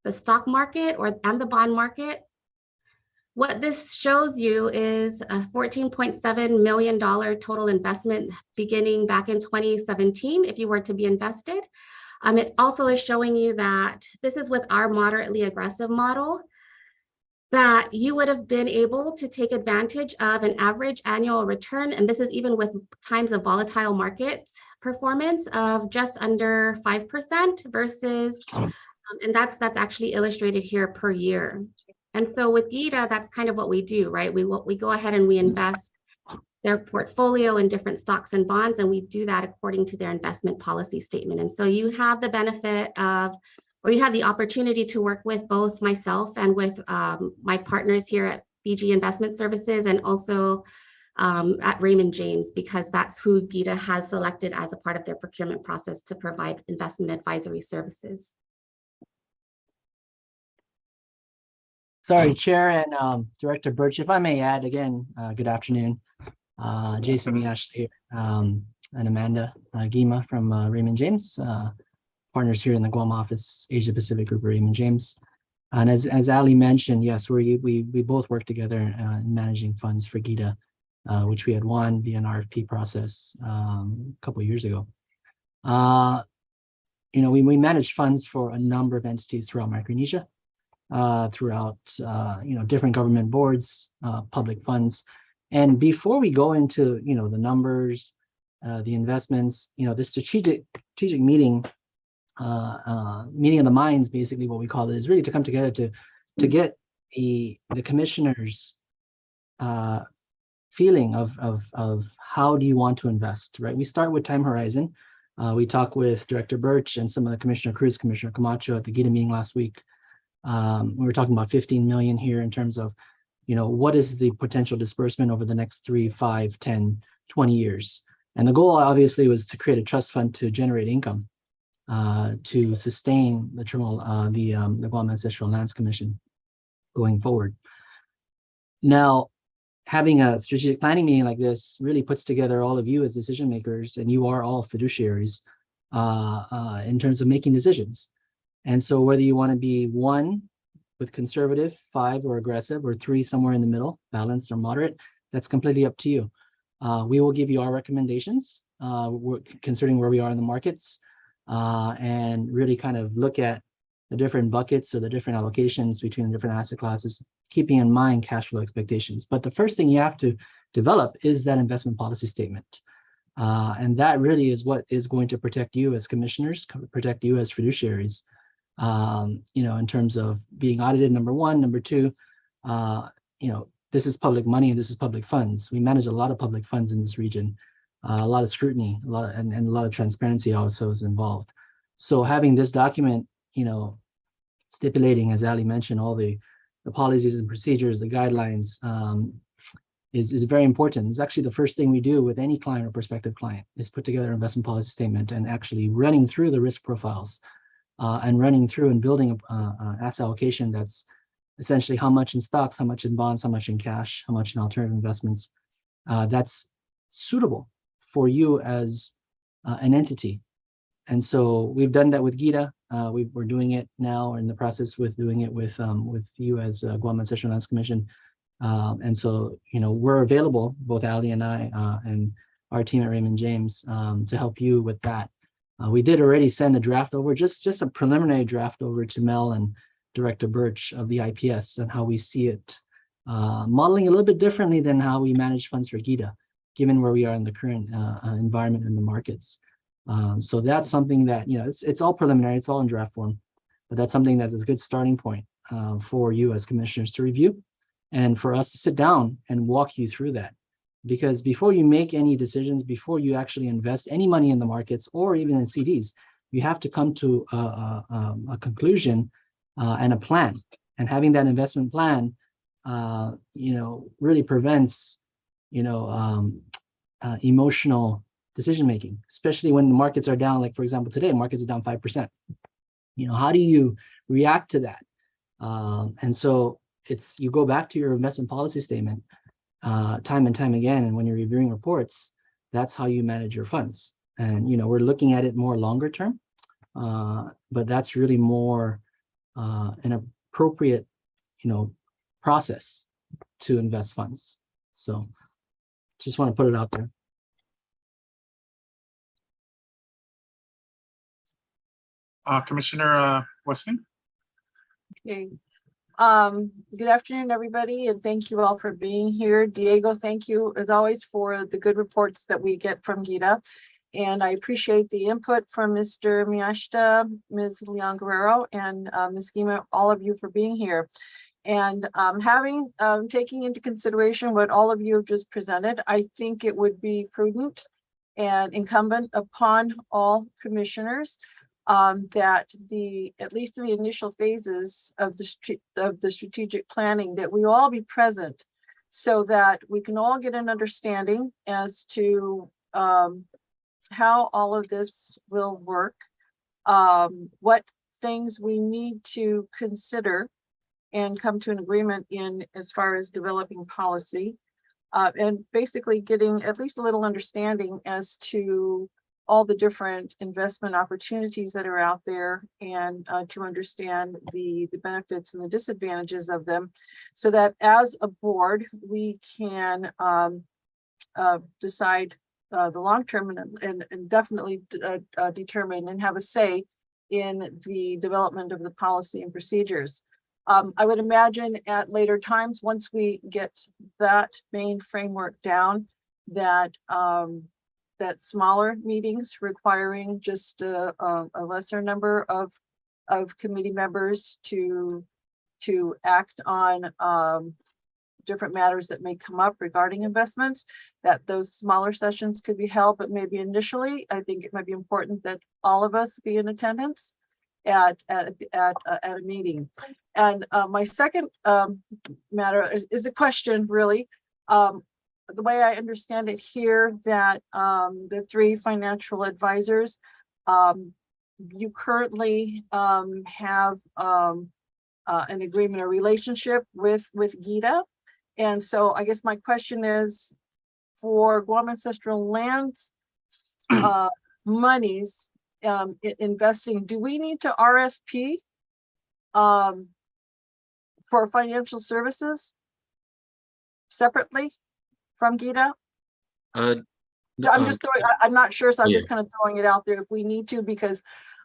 the stock market and the bond market. What this shows you is a $14.7 million total investment beginning back in 2017 if you were to be invested. It also is showing you that this is with our moderately aggressive model, that you would have been able to take advantage of an average annual return, and this is even with times of volatile markets performance of just under 5% versus, and that's actually illustrated here per year. And so with Gita, that's kind of what we do, right? We go ahead and we invest their portfolio in different stocks and bonds, and we do that according to their investment policy statement. And so you have the benefit of, or you have the opportunity to work with both myself and with my partners here at BG Investment Services and also at Raymond James, because that's who Gita has selected as a part of their procurement process to provide investment advisory services.
Sorry, Chair and Director Birch, if I may add again, good afternoon. Jason and Ashley and Amanda Gima from Raymond James, partners here in the Guam office, Asia Pacific Group, Raymond James. And as Ali mentioned, yes, we both work together in managing funds for Gita, which we had won via an RFP process a couple of years ago. We manage funds for a number of entities throughout Micronesia. throughout, different government boards, public funds. And before we go into, the numbers, the investments, the strategic meeting, meeting of the minds, basically what we call it, is really to come together to get the commissioners feeling of how do you want to invest, right? We start with time horizon. We talk with Director Birch and some of the Commissioner Cruz, Commissioner Camacho at the GITA meeting last week. We were talking about 15 million here in terms of, what is the potential disbursement over the next 3, 5, 10, 20 years. And the goal obviously was to create a trust fund to generate income to sustain the Guam Ancestral Lands Commission going forward. Now, having a strategic planning meeting like this really puts together all of you as decision makers, and you are all fiduciaries in terms of making decisions. And so whether you want to be 1 with conservative, 5 or aggressive, or 3 somewhere in the middle, balanced or moderate, that's completely up to you. We will give you our recommendations concerning where we are in the markets and really kind of look at the different buckets or the different allocations between the different asset classes, keeping in mind cash flow expectations. But the first thing you have to develop is that investment policy statement. And that really is what is going to protect you as commissioners, protect you as fiduciaries, in terms of being audited, number 1. Number 2, this is public money and this is public funds. We manage a lot of public funds in this region, a lot of scrutiny, and a lot of transparency also is involved. So having this document, stipulating, as Ali mentioned, all the policies and procedures, the guidelines, is very important. It's actually the first thing we do with any client or prospective client, is put together an investment policy statement and actually running through the risk profiles and running through and building an asset allocation that's essentially how much in stocks, how much in bonds, how much in cash, how much in alternative investments that's suitable for you as an entity. And so we've done that with GITA. We're doing it now, in the process with doing it with you as Guam Ancestral Lands Commission. And so, we're available, both Ali and I and our team at Raymond James, to help you with that. We did already send a draft over, just a preliminary draft over to Mel and Director Birch of the IPS and how we see it, modeling a little bit differently than how we manage funds for GITA, given where we are in the current environment in the markets. So that's something that, it's all preliminary, it's all in draft form, but that's something that's a good starting point for you as commissioners to review and for us to sit down and walk you through that. Because before you make any decisions, before you actually invest any money in the markets or even in CDs, you have to come to a conclusion and a plan. And having that investment plan, really prevents, emotional decision making, especially when the markets are down. Like, for example, today markets are down 5%. How do you react to that? And so you go back to your investment policy statement time and time again, and when you're reviewing reports, that's how you manage your funds. And we're looking at it more longer term, but that's really more an appropriate process to invest funds. So just want to put it out there.
Commissioner Westling?
Okay. Good afternoon, everybody, and thank you all for being here. Diego, thank you as always for the good reports that we get from GITA. And I appreciate the input from Mr. Miyashita, Ms. Leon Guerrero, and Ms. Gima, all of you for being here. And taking into consideration what all of you have just presented, I think it would be prudent and incumbent upon all commissioners that at least in the initial phases of the strategic planning, that we all be present so that we can all get an understanding as to how all of this will work, what things we need to consider and come to an agreement in as far as developing policy, and basically getting at least a little understanding as to all the different investment opportunities that are out there, and to understand the benefits and the disadvantages of them, so that as a board, we can decide the long term and definitely determine and have a say in the development of the policy and procedures. I would imagine at later times, once we get that main framework down, that that smaller meetings requiring just a lesser number of committee members to act on different matters that may come up regarding investments, that those smaller sessions could be held, but maybe initially, I think it might be important that all of us be in attendance at a meeting. And my second matter is a question, really. The way I understand it here, that the three financial advisors, you currently have an agreement or relationship with GITA. And so I guess my question is, for Guam Ancestral Lands monies investing, do we need to RFP for financial services separately from GITA? I'm just throwing, I'm not sure, so I'm just kind of throwing it out there if we need to, because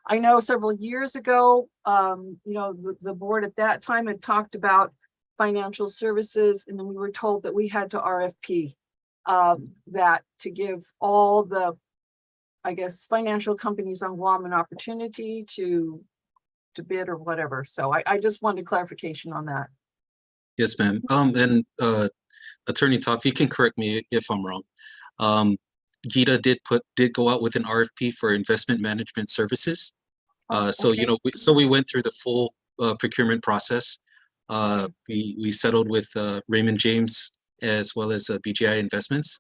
I know several years ago, you know, the board at that time had talked about financial services, and then we were told that we had to RFP that to give all the, I guess, financial companies on Guam an opportunity to bid or whatever. So I just wanted clarification on that.
Yes, ma'am. And Attorney Toff, you can correct me if I'm wrong. GITA did go out with an RFP for investment management services. So, you know, we went through the full procurement process. We settled with Raymond James as well as BGI Investments.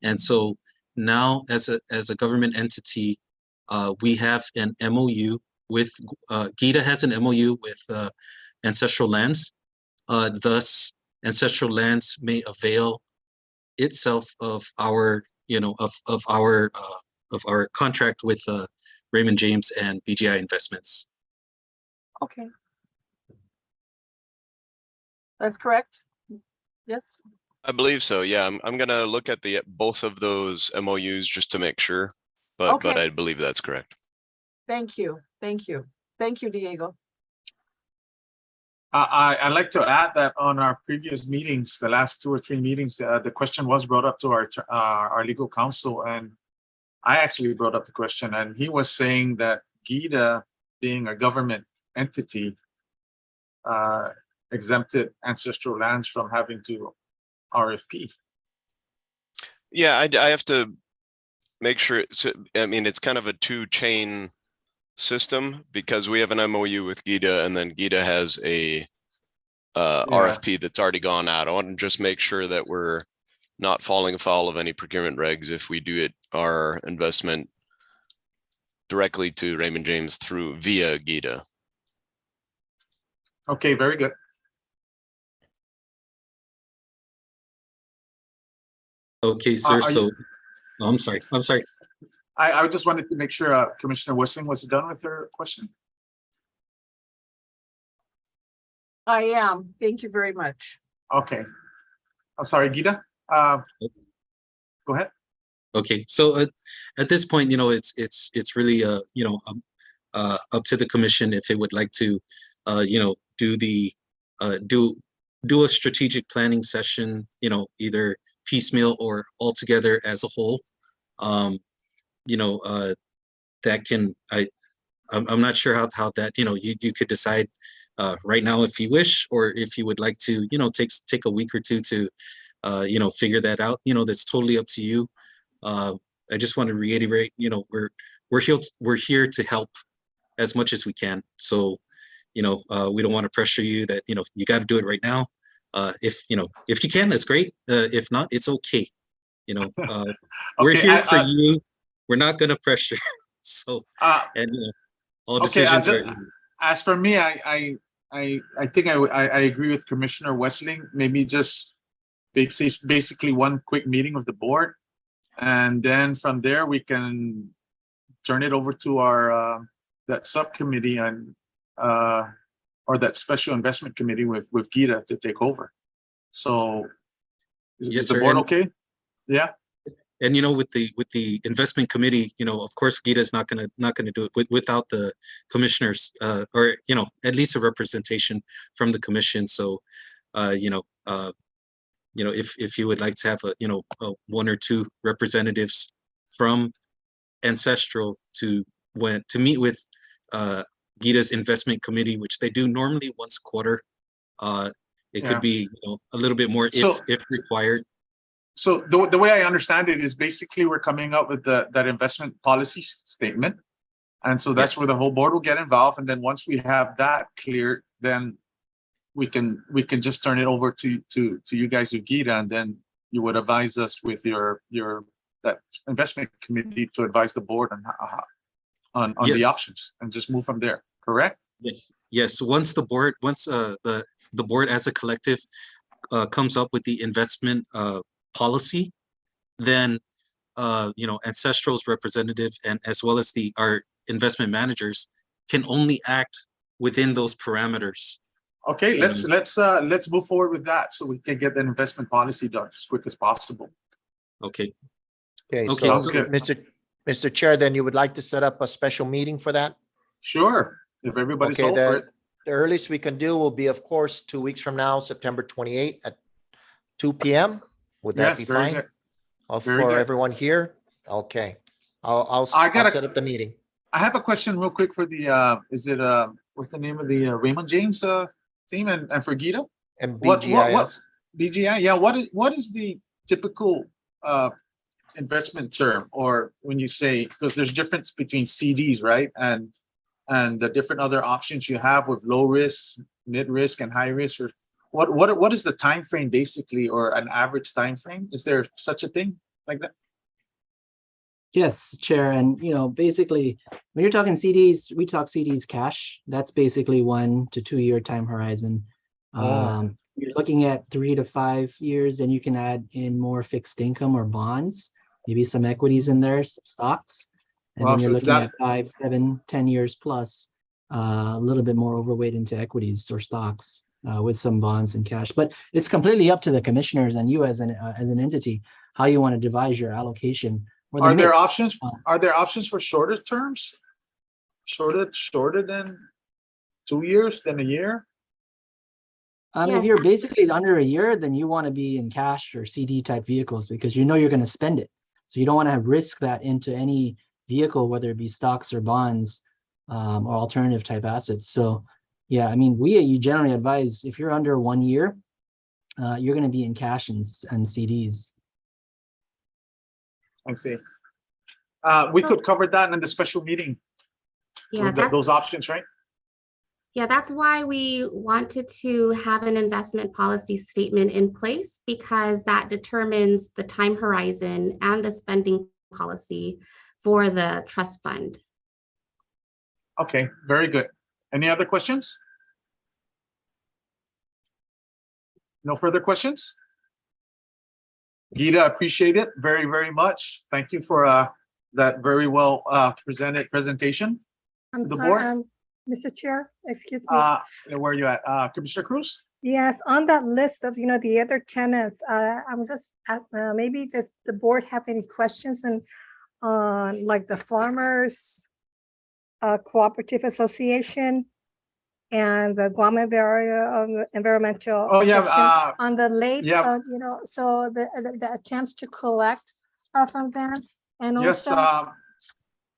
And so now as a government entity, we have an MOU with, GITA has an MOU with Ancestral Lands. Thus, Ancestral Lands may avail itself of our, you know, of our contract with Raymond James and BGI Investments.
Okay. That's correct. Yes.
I believe so. Yeah, I'm gonna look at both of those MOUs just to make sure, but
Okay.
I believe that's correct.
Thank you. Thank you. Thank you, Diego.
I'd like to add that on our previous meetings, the last 2 or 3 meetings, the question was brought up to our legal counsel, and I actually brought up the question, and he was saying that GITA, being a government entity, exempted Ancestral Lands from having to RFP.
Yeah, I have to make sure. I mean, it's kind of a 2-chain system because we have an MOU with GITA, and then GITA has a RFP that's already gone out. I want to just make sure that we're not falling afoul of any procurement regs if we do our investment directly to Raymond James via GITA.
Okay, very good.
Okay, sir. So, I'm sorry.
I just wanted to make sure Commissioner Wissing was done with her question.
I am. Thank you very much.
Okay. I'm sorry, Gita. Go ahead.
Okay, so at this point, you know, it's really you know, up to the commission if it would like to you know, do a strategic planning session, you know, either piecemeal or all together as a whole. You know, that can, I'm not sure how that, you know, you could decide right now if you wish, or if you would like to, you know, take a week or two to you know, figure that out. You know, that's totally up to you. I just want to reiterate, you know, we're here to help as much as we can. So, you know, we don't want to pressure you that, you know, you got to do it right now. If you know, if you can, that's great. If not, it's okay. You know, we're here for you. We're not going to pressure. So, and you know, all decisions are.
As for me, I think I agree with Commissioner Wessling. Maybe just basically one quick meeting of the board, and then from there we can turn it over to our that subcommittee and or that special investment committee with GITA to take over. So is the board okay? Yeah.
and with the investment committee, of course, Gita is not gonna do it without the commissioners, or at least a representation from the commission. So, if you would like to have one or two representatives from Ancestral to meet with Gita's investment committee, which they do normally once a quarter. It
Yeah.
could be a little bit more
So-
if required.
So the way I understand it is basically we're coming up with that investment policy statement. And so that's
Yes.
where the whole board will get involved. And then once we have that clear, then we can just turn it over to you guys with Gita, and then you would advise us with that investment committee to advise the board on the
Yes.
options and just move from there, correct?
Yes. Once the board as a collective comes up with the investment policy, then Ancestral's representative and as well as our investment managers can only act within those parameters.
Okay, let's move forward with that so we can get the investment policy done as quick as possible.
Okay.
Okay,
Okay,
so
sounds good.
Mr. Chair, then you would like to set up a special meeting for that?
Sure, if everybody's
Okay,
all for it.
the earliest we can do will be, of course, 2 weeks from now, September 28th at 2 p.m. Would that
Yes,
be
very
fine?
good.
For
Very good.
everyone here? Okay. I'll
I got a-
set up the meeting.
I have a question real quick for the, what's the name of the Raymond James team and for Gita?
And
What's
BGIS.
BGI? Yeah, what is the typical investment term, or when you say, because there's difference between CDs, right? And the different other options you have with low risk, mid risk, and high risk, or what is the time frame basically, or an average time frame? Is there such a thing like that?
Yes, Chair, and basically, when you're talking CDs, we talk CDs cash. That's basically 1 to 2 year time horizon.
Oh.
You're looking at 3 to 5 years, then you can add in more fixed income or bonds, maybe some equities in there, some stocks. And
Wow,
then you're
so it's
looking
that-
at 5, 7, 10 years plus, a little bit more overweight into equities or stocks with some bonds and cash. But it's completely up to the commissioners and you as an entity, how you want to devise your allocation. Or the
Are there
mix.
options? Are there options for shorter terms? Shorter than 2 years, than a year?
If
Yes,
you're basically under a year, then you want to be in cash or CD type vehicles because you're going to spend it. So you don't want to have risk that into any vehicle, whether it be stocks or bonds or alternative type assets. So yeah, you generally advise if you're under 1 year, you're going to be in cash and CDs.
I see. We could cover that in the special meeting.
Yeah,
Those options, right?
Yeah, that's why we wanted to have an investment policy statement in place, because that determines the time horizon and the spending policy for the trust fund.
Okay, very good. Any other questions? No further questions? Gita, appreciate it very, very much. Thank you for that very well presented presentation.
I'm
the
sorry,
board?
Mr. Chair, excuse me.
Where are you at? Commissioner Cruz?
Yes, on that list of, the other tenants, I'm just, maybe does the board have any questions on like the Farmers Cooperative Association and the Guam Environmental.
Oh, yeah,
Protection on the late,
yeah.
So the attempts to collect from them, and
Yes,
also,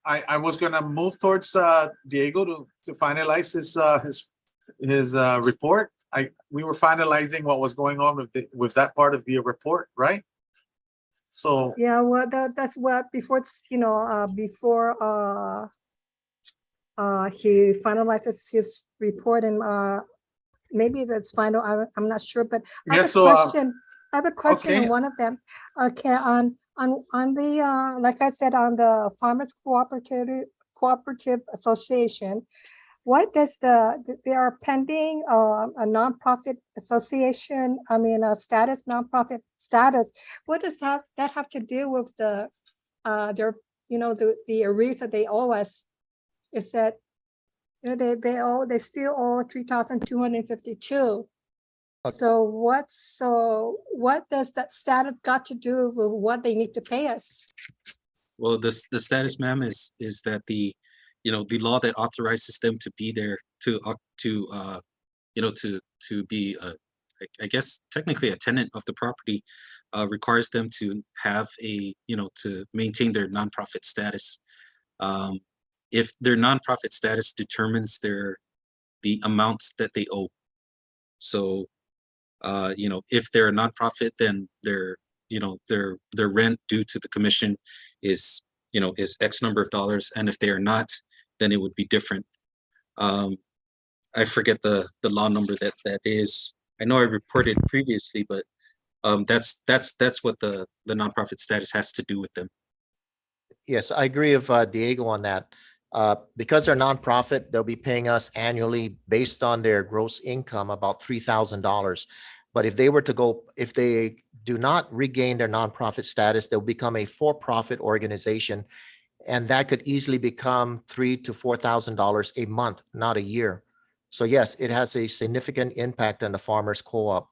I was gonna move towards Diego to finalize his report. We were finalizing what was going on with that part of the report, right? So
yeah, well, that's what before, before he finalizes his report, and maybe that's final, I'm not sure, but I have
Yeah,
a
so,
question. I have a question
okay.
on one of them. Okay, on the like I said, on the Farmers Cooperative Association, what does they are pending a nonprofit association, a status, nonprofit status. What does that have to do with their, the arrears that they owe us? Is that, they still owe 3,252.
Okay.
So what does that status got to do with what they need to pay us?
Well, the status, ma'am, is that the law that authorizes them to be there to be I guess technically a tenant of the property requires them to have to maintain their nonprofit status. If their nonprofit status determines the amounts that they owe. So if they're a nonprofit, then their rent due to the commission is X number of dollars, and if they are not, then it would be different. I forget the law number that is. I know I reported previously, but that's what the nonprofit status has to do with them.
Yes, I agree with Diego on that. Because they're nonprofit, they'll be paying us annually based on their gross income, about $3,000. But if they do not regain their nonprofit status, they'll become a for-profit organization. And that could easily become $3,000 to $4,000 a month, not a year. So yes, it has a significant impact on the farmers co-op.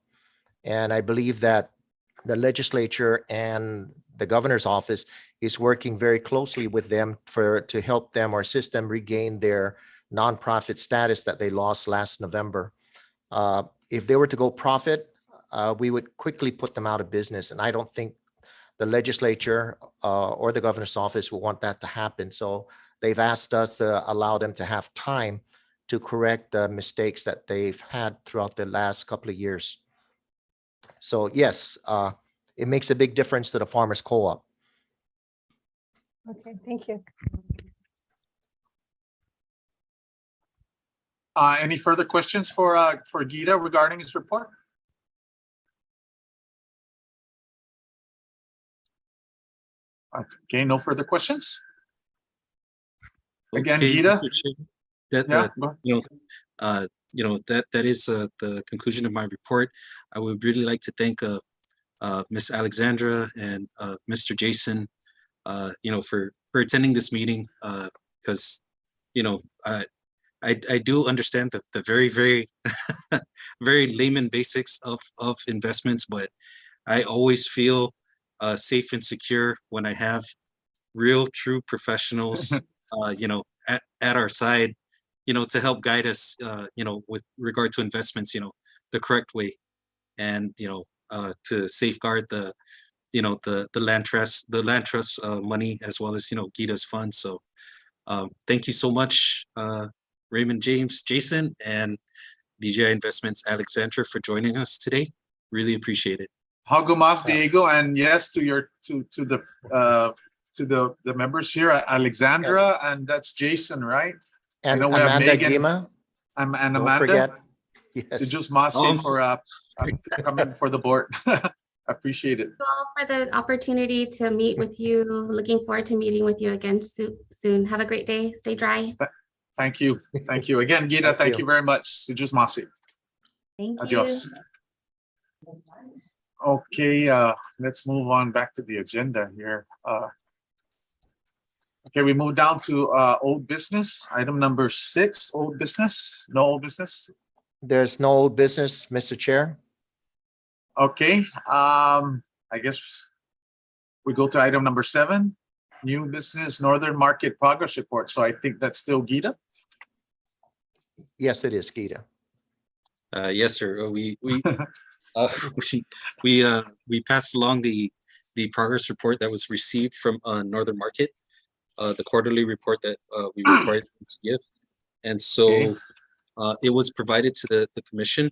And I believe that the legislature and the governor's office is working very closely with them to help them or assist them regain their nonprofit status that they lost last November. If they were to go profit, we would quickly put them out of business. And I don't think the legislature or the governor's office will want that to happen. So they've asked us to allow them to have time to correct the mistakes that they've had throughout the last couple of years. So yes, it makes a big difference to the farmers co-op.
Okay, thank you.
Any further questions for Gita regarding his report? Okay, no further questions? Again,
Okay,
Gita?
Mr. Chair, that
Yeah,
that is the conclusion of my report. I would really like to thank Miss Alexandra and Mr. Jason, for attending this meeting, because I do understand the very very layman basics of investments, but I always feel safe and secure when I have real true professionals at our side, to help guide us with regard to investments, the correct way, and to safeguard the land trust money, as well as Gita's funds. So thank you so much, Raymond James, Jason, and BGI Investments Alexandra, for joining us today. Really appreciate it.
Hagumas, Diego, and yes to the members here, Alexandra, and that's Jason, right?
And
we have
Amanda
Megan,
Gima,
and
don't
Amanda.
forget.
So
Yes.
just Masi
I'm
for coming for the board. Appreciate it.
All for the opportunity to meet with you. Looking forward to meeting with you again soon. Have a great day. Stay dry.
Thank you. Thank you. Again, Gita,
Thank
thank
you.
you very much. Just Masi.
Thank you.
Adios. Okay, let's move on back to the agenda here. Okay, we move down to old business. Item number 6, old business. No old business.
There's no old business, Mr. Chair.
Okay, I guess we go to item number 7, new business Northern Market Progress Report. So I think that's still Gita.
Yes, it is, Gita.
Yes, sir. We passed along the progress report that was received from Northern Market, the quarterly report that we required them to give, and so it was provided to the commission.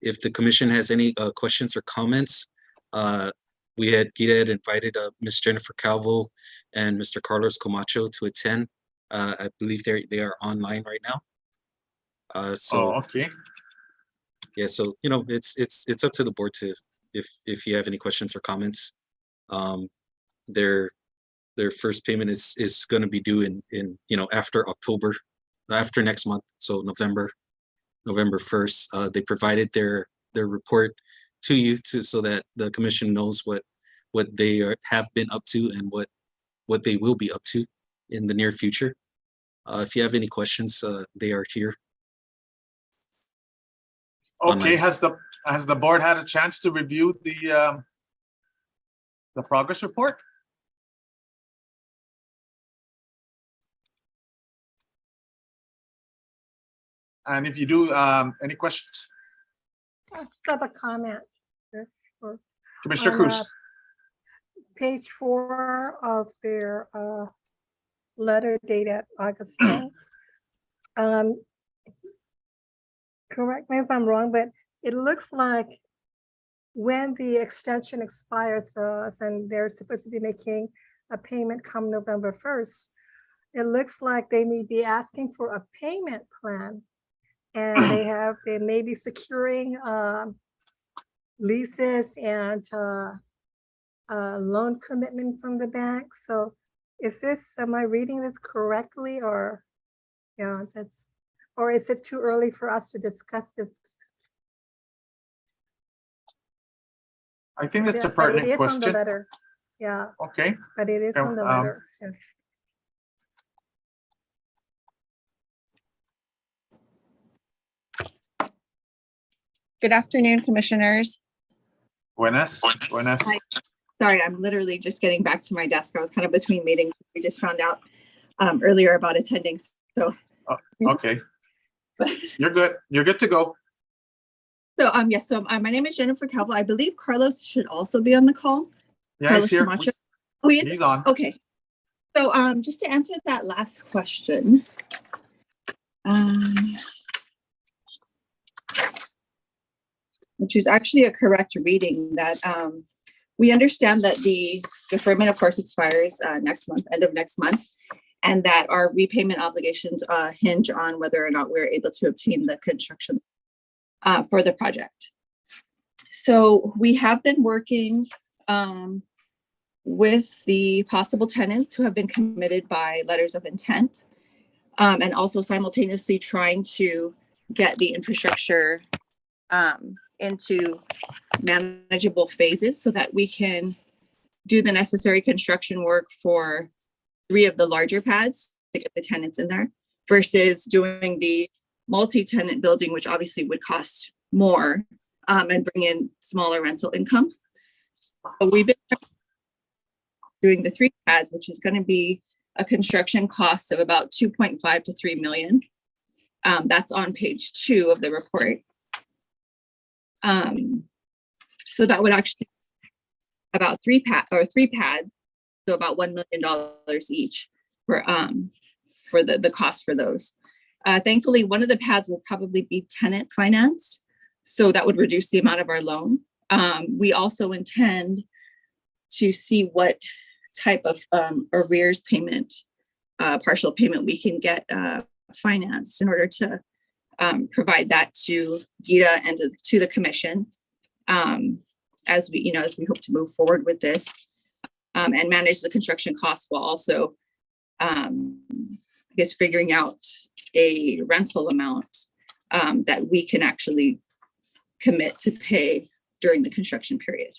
If the commission has any questions or comments, Gita had invited Ms. Jennifer Calvo and Mr. Carlos Camacho to attend. I believe they are online right now.
Okay.
Yeah, so it's up to the board to if you have any questions or comments. Their first payment is going to be due in after October, after next month, so November 1st. They provided their report to you so that the commission knows what they have been up to and what they will be up to in the near future. If you have any questions, they are here.
Okay,
online.
has the board had a chance to review the progress report? And if you do, any questions?
I have a comment. for-
Commissioner
on,
Cruz?
Page 4 of their letter dated August 10th. Correct me if I'm wrong, but it looks like when the extension expires and they're supposed to be making a payment come November 1st, it looks like they may be asking for a payment plan. And they may be securing leases and loan commitment from the bank. So am I reading this correctly, or, or is it too early for us to discuss this?
I think that's a
Yeah, but it
pertinent
is on the
question.
letter. Yeah,
Okay,
but it is on the
Um,
letter. Yes.
Good afternoon, commissioners.
buenas.
Hi. Sorry, I'm literally just getting back to my desk. I was kind of between meetings. We just found out earlier about attending. So,
Okay, you're good. You're good to go.
yes, so my name is Jennifer Calvo. I believe Carlos should also be on the call.
Yeah, he's
Carlos
here.
Camacho. Oh, he is?
He's on.
Okay. So just to answer that last question, which is actually a correct reading, that we understand that the deferment of course expires next month, end of next month, and that our repayment obligations hinge on whether or not we're able to obtain the construction for the project. So we have been working with the possible tenants who have been committed by letters of intent, and also simultaneously trying to get the infrastructure into manageable phases so that we can do the necessary construction work for 3 of the larger pads to get the tenants in there, versus doing the multi-tenant building, which obviously would cost more and bring in smaller rental income. But we've been doing the 3 pads, which is going to be a construction cost of about 2.5 to 3 million. That's on page 2 of the report. So that would actually about 3 pads, so about $1 million each for the cost for those. Thankfully, one of the pads will probably be tenant financed, so that would reduce the amount of our loan. We also intend to see what type of arrears payment, partial payment we can get financed in order to provide that to GITA and to the commission as we hope to move forward with this and manage the construction costs while also figuring out a rental amount that we can actually commit to pay during the construction period.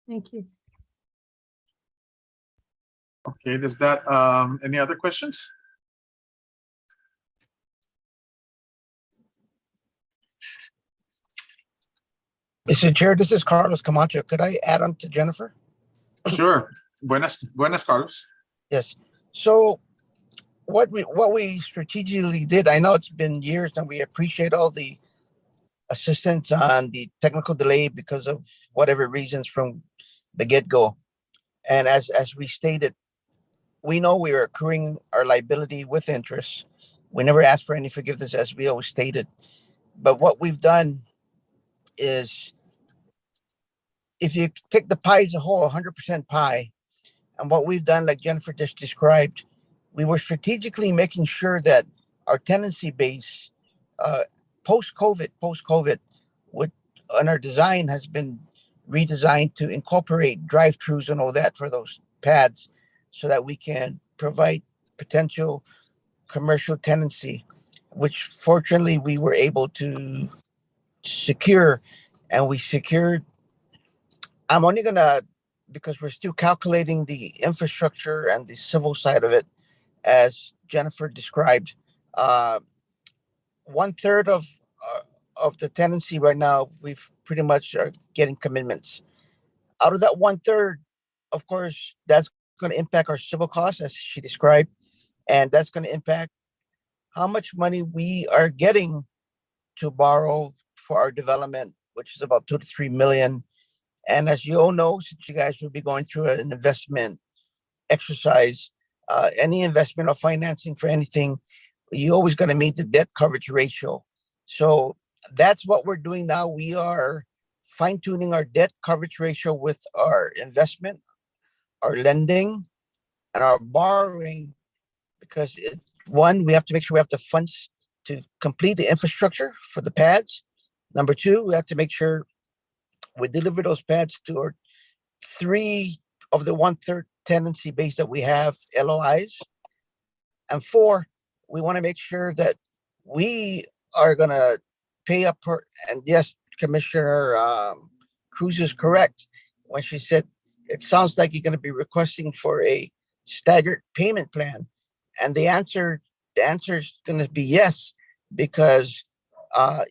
Thank you.
Okay, does that, any other questions?
Mr. Chair, this is Carlos Camacho. Could I add on to Jennifer?
Sure. Buenas, Carlos.
Yes. So what we strategically did, I know it's been years and we appreciate all the assistance on the technical delay because of whatever reasons from the get-go. And as we stated, we know we are accruing our liability with interest. We never asked for any forgiveness, as we always stated. But what we've done is, if you take the pie as a whole, 100% pie, and what we've done, like Jennifer just described, we were strategically making sure that our tenancy base, post-COVID, and our design has been redesigned to incorporate drive-throughs and all that for those pads, so that we can provide potential commercial tenancy, which fortunately we were able to secure, and we secured. I'm only gonna because we're still calculating the infrastructure and the civil side of it, as Jennifer described. 1/3 of the tenancy right now, we've pretty much are getting commitments. Out of that 1/3, of course, that's going to impact our civil costs, as she described, and that's going to impact how much money we are getting to borrow for our development, which is about 2 to 3 million. And as you all know, since you guys will be going through an investment exercise, any investment or financing for anything, you always going to meet the debt coverage ratio. So that's what we're doing now. We are fine tuning our debt coverage ratio with our investment, our lending, and our borrowing, because one, we have to make sure we have the funds to complete the infrastructure for the pads. Number two, we have to make sure we deliver those pads to our 3 of the 1/3 tenancy base that we have LOIs. And 4, we want to make sure that we are going to pay up per, and yes, Commissioner Cruz is correct when she said it sounds like you're going to be requesting for a staggered payment plan. And the answer is going to be yes, because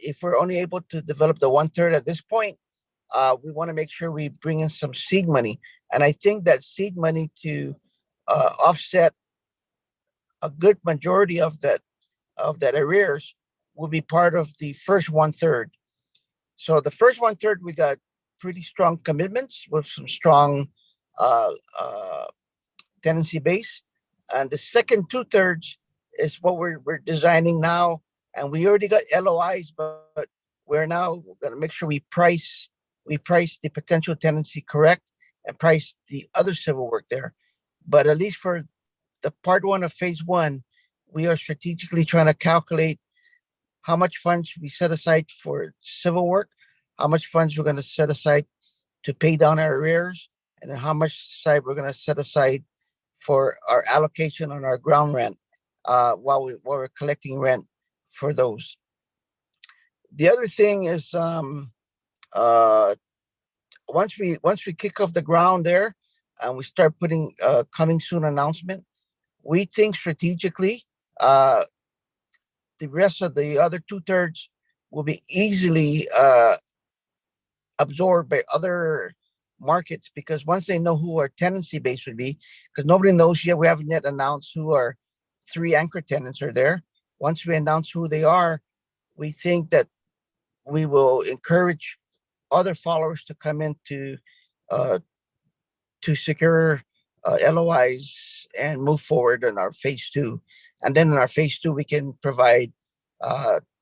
if we're only able to develop the 1/3 at this point, we want to make sure we bring in some seed money. And I think that seed money to offset a good majority of that arrears will be part of the first 1/3. So the first 1/3, we got pretty strong commitments with some strong tenancy base. And the second 2/3 is what we're designing now. And we already got LOIs, but we're now going to make sure we price the potential tenancy correct and price the other civil work there. But at least for the part 1 of phase 1, we are strategically trying to calculate how much funds we set aside for civil work, how much funds we're going to set aside to pay down our arrears, and then how much side we're going to set aside for our allocation on our ground rent while we're collecting rent for those. The other thing is once we kick off the ground there and we start putting coming soon announcement, we think strategically the rest of the other 2/3 will be easily absorbed by other markets, because once they know who our tenancy base would be, because nobody knows yet, we haven't yet announced who our 3 anchor tenants are there. Once we announce who they are, we think that we will encourage other followers to come in to secure LOIs and move forward in our phase 2. And then in our phase 2, we can provide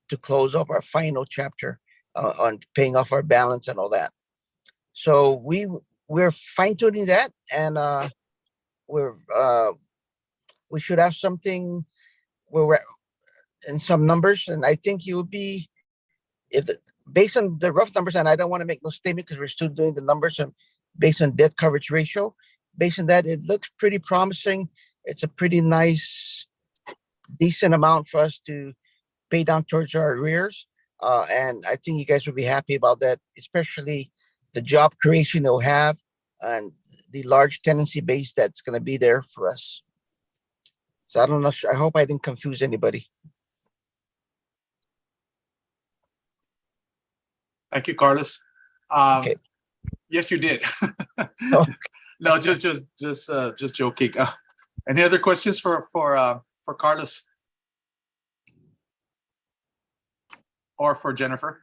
to close up our final chapter on paying off our balance and all that. So we're fine tuning that, and we should have something where we're in some numbers. And I think you would be, based on the rough numbers, and I don't want to make no statement because we're still doing the numbers, and based on debt coverage ratio, based on that, it looks pretty promising. It's a pretty nice, decent amount for us to pay down towards our arrears. And I think you guys will be happy about that, especially the job creation it'll have and the large tenancy base that's going to be there for us. So I don't know. I hope I didn't confuse anybody.
Thank you, Carlos.
Okay.
Yes, you did.
Oh.
No, just joking. Any other questions for Carlos or for Jennifer?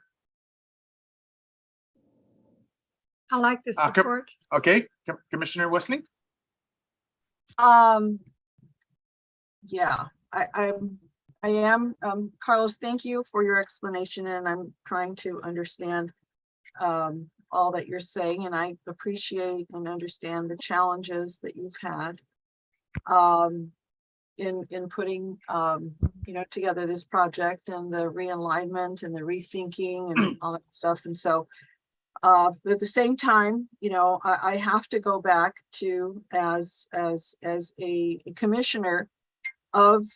I like this
Com-
report.
Okay, Commissioner Westling.
Yeah, I am, Carlos, thank you for your explanation, and I'm trying to understand all that you're saying, and I appreciate and understand the challenges that you've had in putting together this project, and the realignment and the rethinking and all that stuff. And so but at the same time, I have to go back to as a commissioner of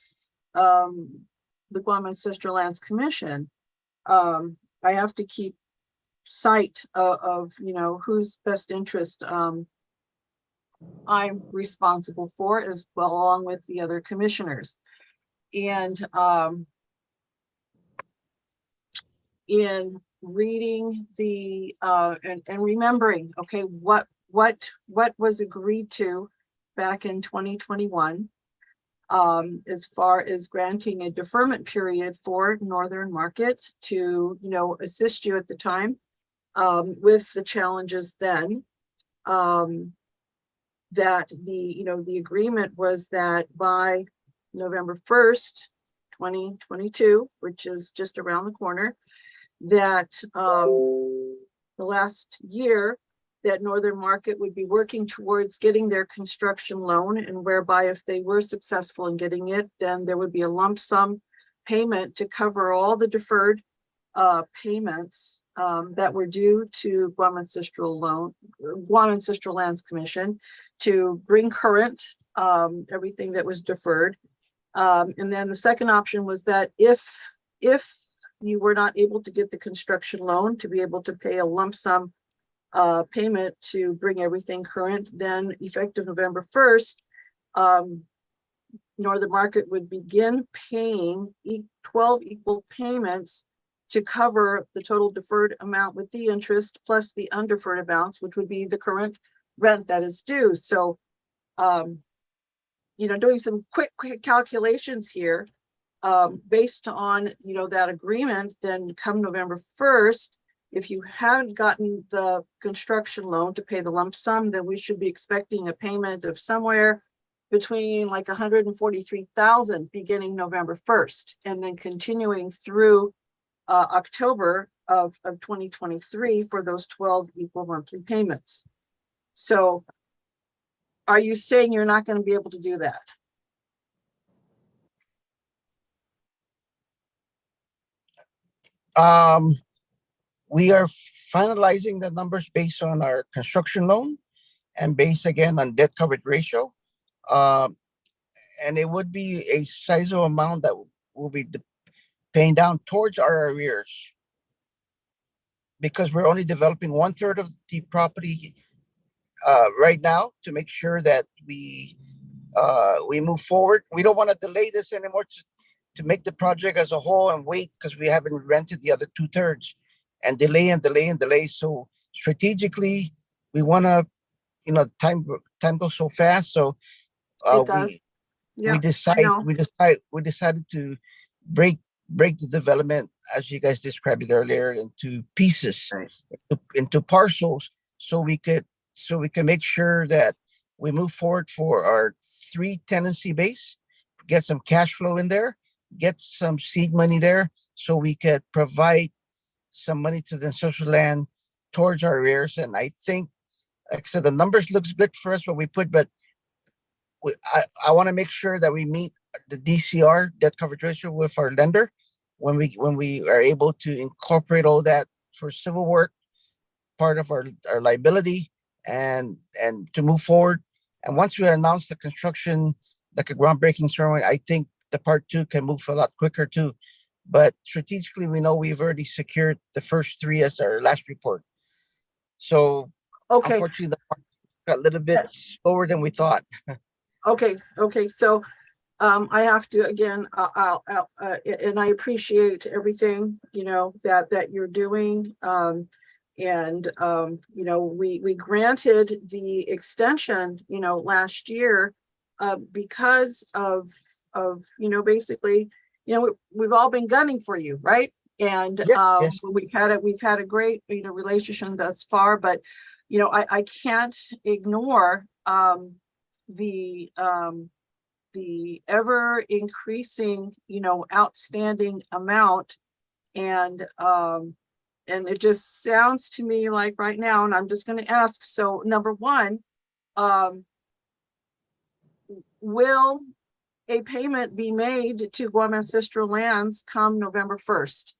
the Guam and Sister Lands Commission. I have to keep sight of whose best interest I'm responsible for as well, along with the other commissioners. And in reading the and remembering, okay, what was agreed to back in 2021, as far as granting a deferment period for Northern Market to, assist you at the time with the challenges then. That the agreement was that by November 1st, 2022, which is just around the corner, that the last year that Northern Market would be working towards getting their construction loan, and whereby if they were successful in getting it, then there would be a lump sum payment to cover all the deferred payments that were due to Guam Ancestral Lands Commission to bring current everything that was deferred. And then the second option was that if you were not able to get the construction loan, to be able to pay a lump sum payment to bring everything current, then effective November 1st, Northern Market would begin paying 12 equal payments to cover the total deferred amount with the interest plus the undeferred amounts, which would be the current rent that is due. So, doing some quick calculations here, based on, that agreement, then come November 1st, if you haven't gotten the construction loan to pay the lump sum, then we should be expecting a payment of somewhere between like 143,000 beginning November 1st, and then continuing through October of 2023 for those 12 equal monthly payments. So are you saying you're not going to be able to do that?
We are finalizing the numbers based on our construction loan and based again on debt coverage ratio. And it would be a sizable amount that will be paying down towards our arrears, because we're only developing 1/3 of the property right now to make sure that we move forward. We don't want to delay this anymore to make the project as a whole and wait, because we haven't rented the other 2/3 and delay and delay and delay. So strategically, we want to, time goes so fast. So
It does. Yeah,
we decided to break the development, as you guys described it earlier, into pieces,
right,
into parcels, so we can make sure that we move forward for our 3 tenancy base, get some cash flow in there, get some seed money there, so we could provide some money to the social land towards our arrears. And I think, like I said, the numbers looks good for us, what we put, but I want to make sure that we meet the DCR, debt coverage ratio, with our lender when we are able to incorporate all that for civil work, part of our liability, and to move forward. And once we announce the construction, like a groundbreaking ceremony, I think the part 2 can move a lot quicker too. But strategically, we know we've already secured the first 3 as our last report. So
okay,
unfortunately, the part got a little bit slower than we thought.
okay. So I have to, again, and I appreciate everything, that you're doing. We granted the extension, last year, because of, basically, we've all been gunning for you, right? And
Yes.
we've had a great, relationship thus far, but, I can't ignore the ever increasing, outstanding amount. And it just sounds to me like right now, and I'm just going to ask, so number one, will a payment be made to Guam Ancestral Lands come November 1st,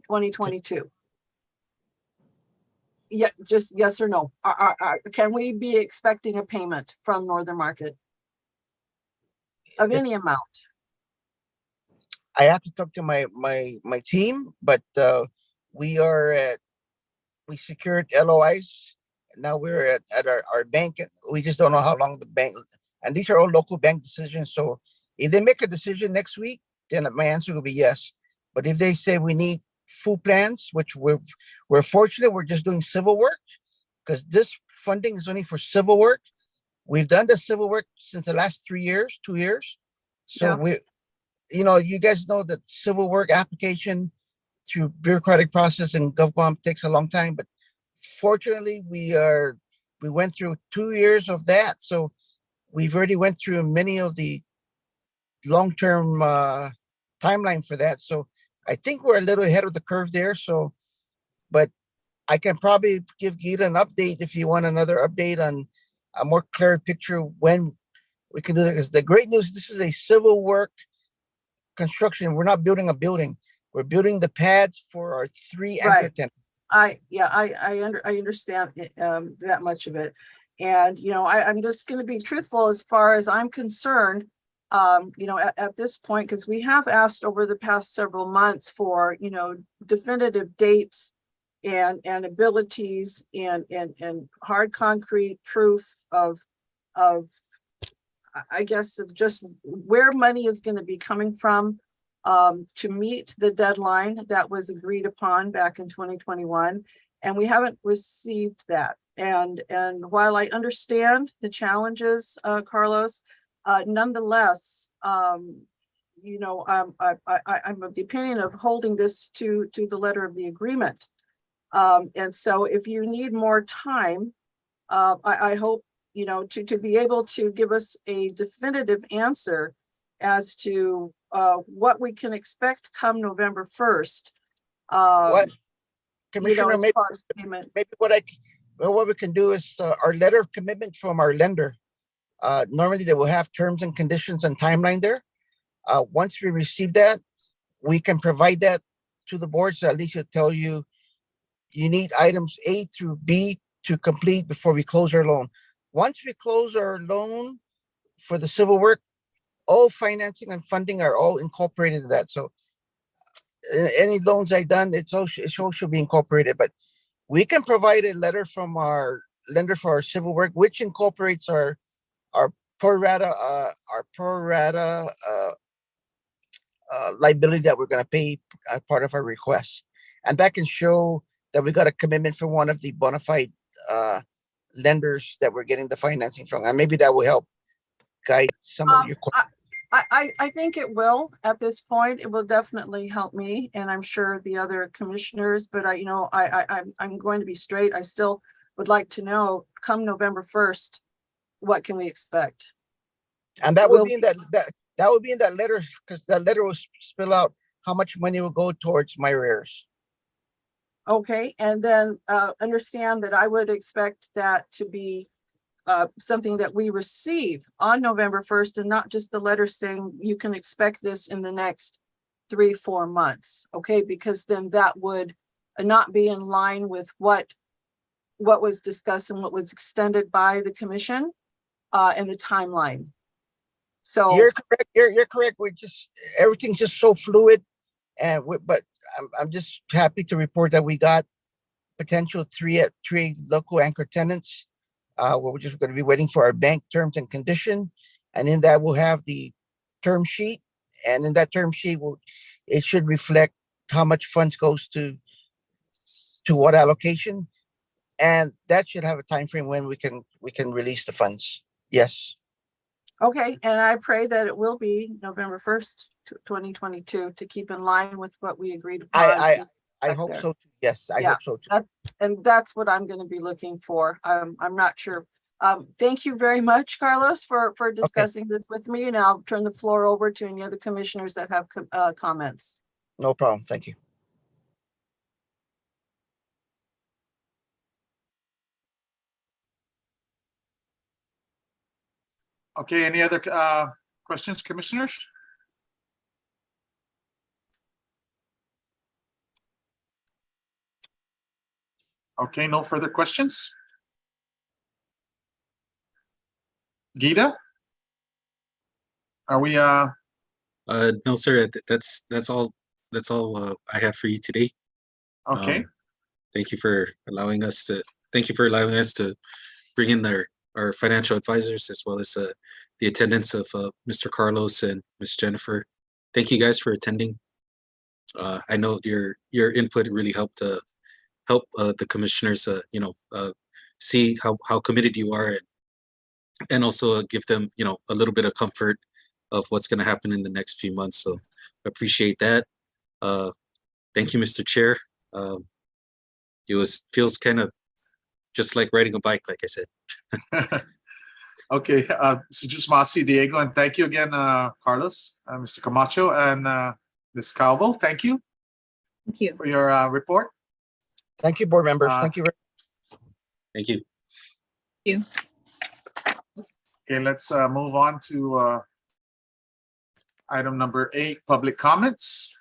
2022? Yeah, just yes or no. Can we be expecting a payment from Northern Market of any amount?
I have to talk to my team, but we secured LOIs Now we're at our bank. We just don't know how long the bank, and these are all local bank decisions. So if they make a decision next week, then my answer will be yes. But if they say we need full plans, which we're fortunate, we're just doing civil work because this funding is only for civil work. We've done the civil work since the last 3 years, 2 years. So
Yeah.
you guys know that civil work application through bureaucratic process and GovCom takes a long time, but fortunately we went through 2 years of that. So we've already went through many of the long-term timeline for that. So I think we're a little ahead of the curve there. So, but I can probably give Gita an update if you want another update on a more clear picture when we can do that. Because the great news, this is a civil work construction. We're not building a building. We're building the pads for our 3 anchor
Right.
tenants.
I understand that much of it. And, I'm just going to be truthful as far as I'm concerned, at this point, because we have asked over the past several months for, definitive dates and abilities and hard concrete proof of, I guess, of just where money is going to be coming from to meet the deadline that was agreed upon back in 2021. And we haven't received that. And while I understand the challenges, Carlos, nonetheless, I'm of the opinion of holding this to the letter of the agreement. And so if you need more time, I hope, to be able to give us a definitive answer as to what we can expect come November 1st.
What Commissioner,
As far as payment.
maybe what we can do is our letter of commitment from our lender. Normally they will have terms and conditions and timeline there. Once we receive that, we can provide that to the board. So at least it'll tell you need items A through B to complete before we close our loan. Once we close our loan for the civil work, all financing and funding are all incorporated in that. So any loans I've done, it all should be incorporated, but we can provide a letter from our lender for our civil work, which incorporates our pro rata liability that we're going to pay as part of our request. And that can show that we got a commitment from one of the bona fide lenders that we're getting the financing from. And maybe that will help guide some of your questions.
I think it will at this point. It will definitely help me, and I'm sure the other commissioners, but I'm going to be straight. I still would like to know come November 1st, what can we expect?
And that would be in that would be in that letter, because that letter will spell out how much money will go towards my arrears.
Okay, and then understand that I would expect that to be something that we receive on November 1st, and not just the letter saying you can expect this in the next 3-4 months. Okay, because then that would not be in line with what was discussed and what was extended by the commission and the timeline. So
you're correct. You're correct. Everything's just so fluid, but I'm just happy to report that we got potential three local anchor tenants. We're just going to be waiting for our bank terms and condition, and in that we'll have the term sheet, and in that term sheet it should reflect how much funds goes to what allocation, and that should have a time frame when we can release the funds. Yes.
okay, and I pray that it will be November 1st, 2022, to keep in line with what we agreed upon.
I hope so too. Yes, I hope so too.
And that's what I'm going to be looking for. I'm not sure. Thank you very much, Carlos, for discussing this with me, and I'll turn the floor over to any other commissioners that have comments.
No problem. Thank you.
Okay, any other questions, commissioners? Okay, no further questions. Gita? Are we
No, sir. That's all I have for you today.
okay?
Thank you for allowing us to thank you for allowing us to bring in our financial advisors as well as the attendance of Mr. Carlos and Ms. Jennifer. Thank you guys for attending. I know your input really helped help the commissioners, see how committed you are, and also give them, a little bit of comfort of what's going to happen in the next few months. So appreciate that. Thank you, Mr. Chair. Feels kind of just like riding a bike, like I said.
Okay, so just Masi, Diego, and thank you again, Carlos, Mr. Camacho, and Ms. Calvo. Thank you
Thank you.
for your report.
Thank you, board members.
Uh,
Thank you.
Thank you.
Okay, let's move on to item number 8, public comments.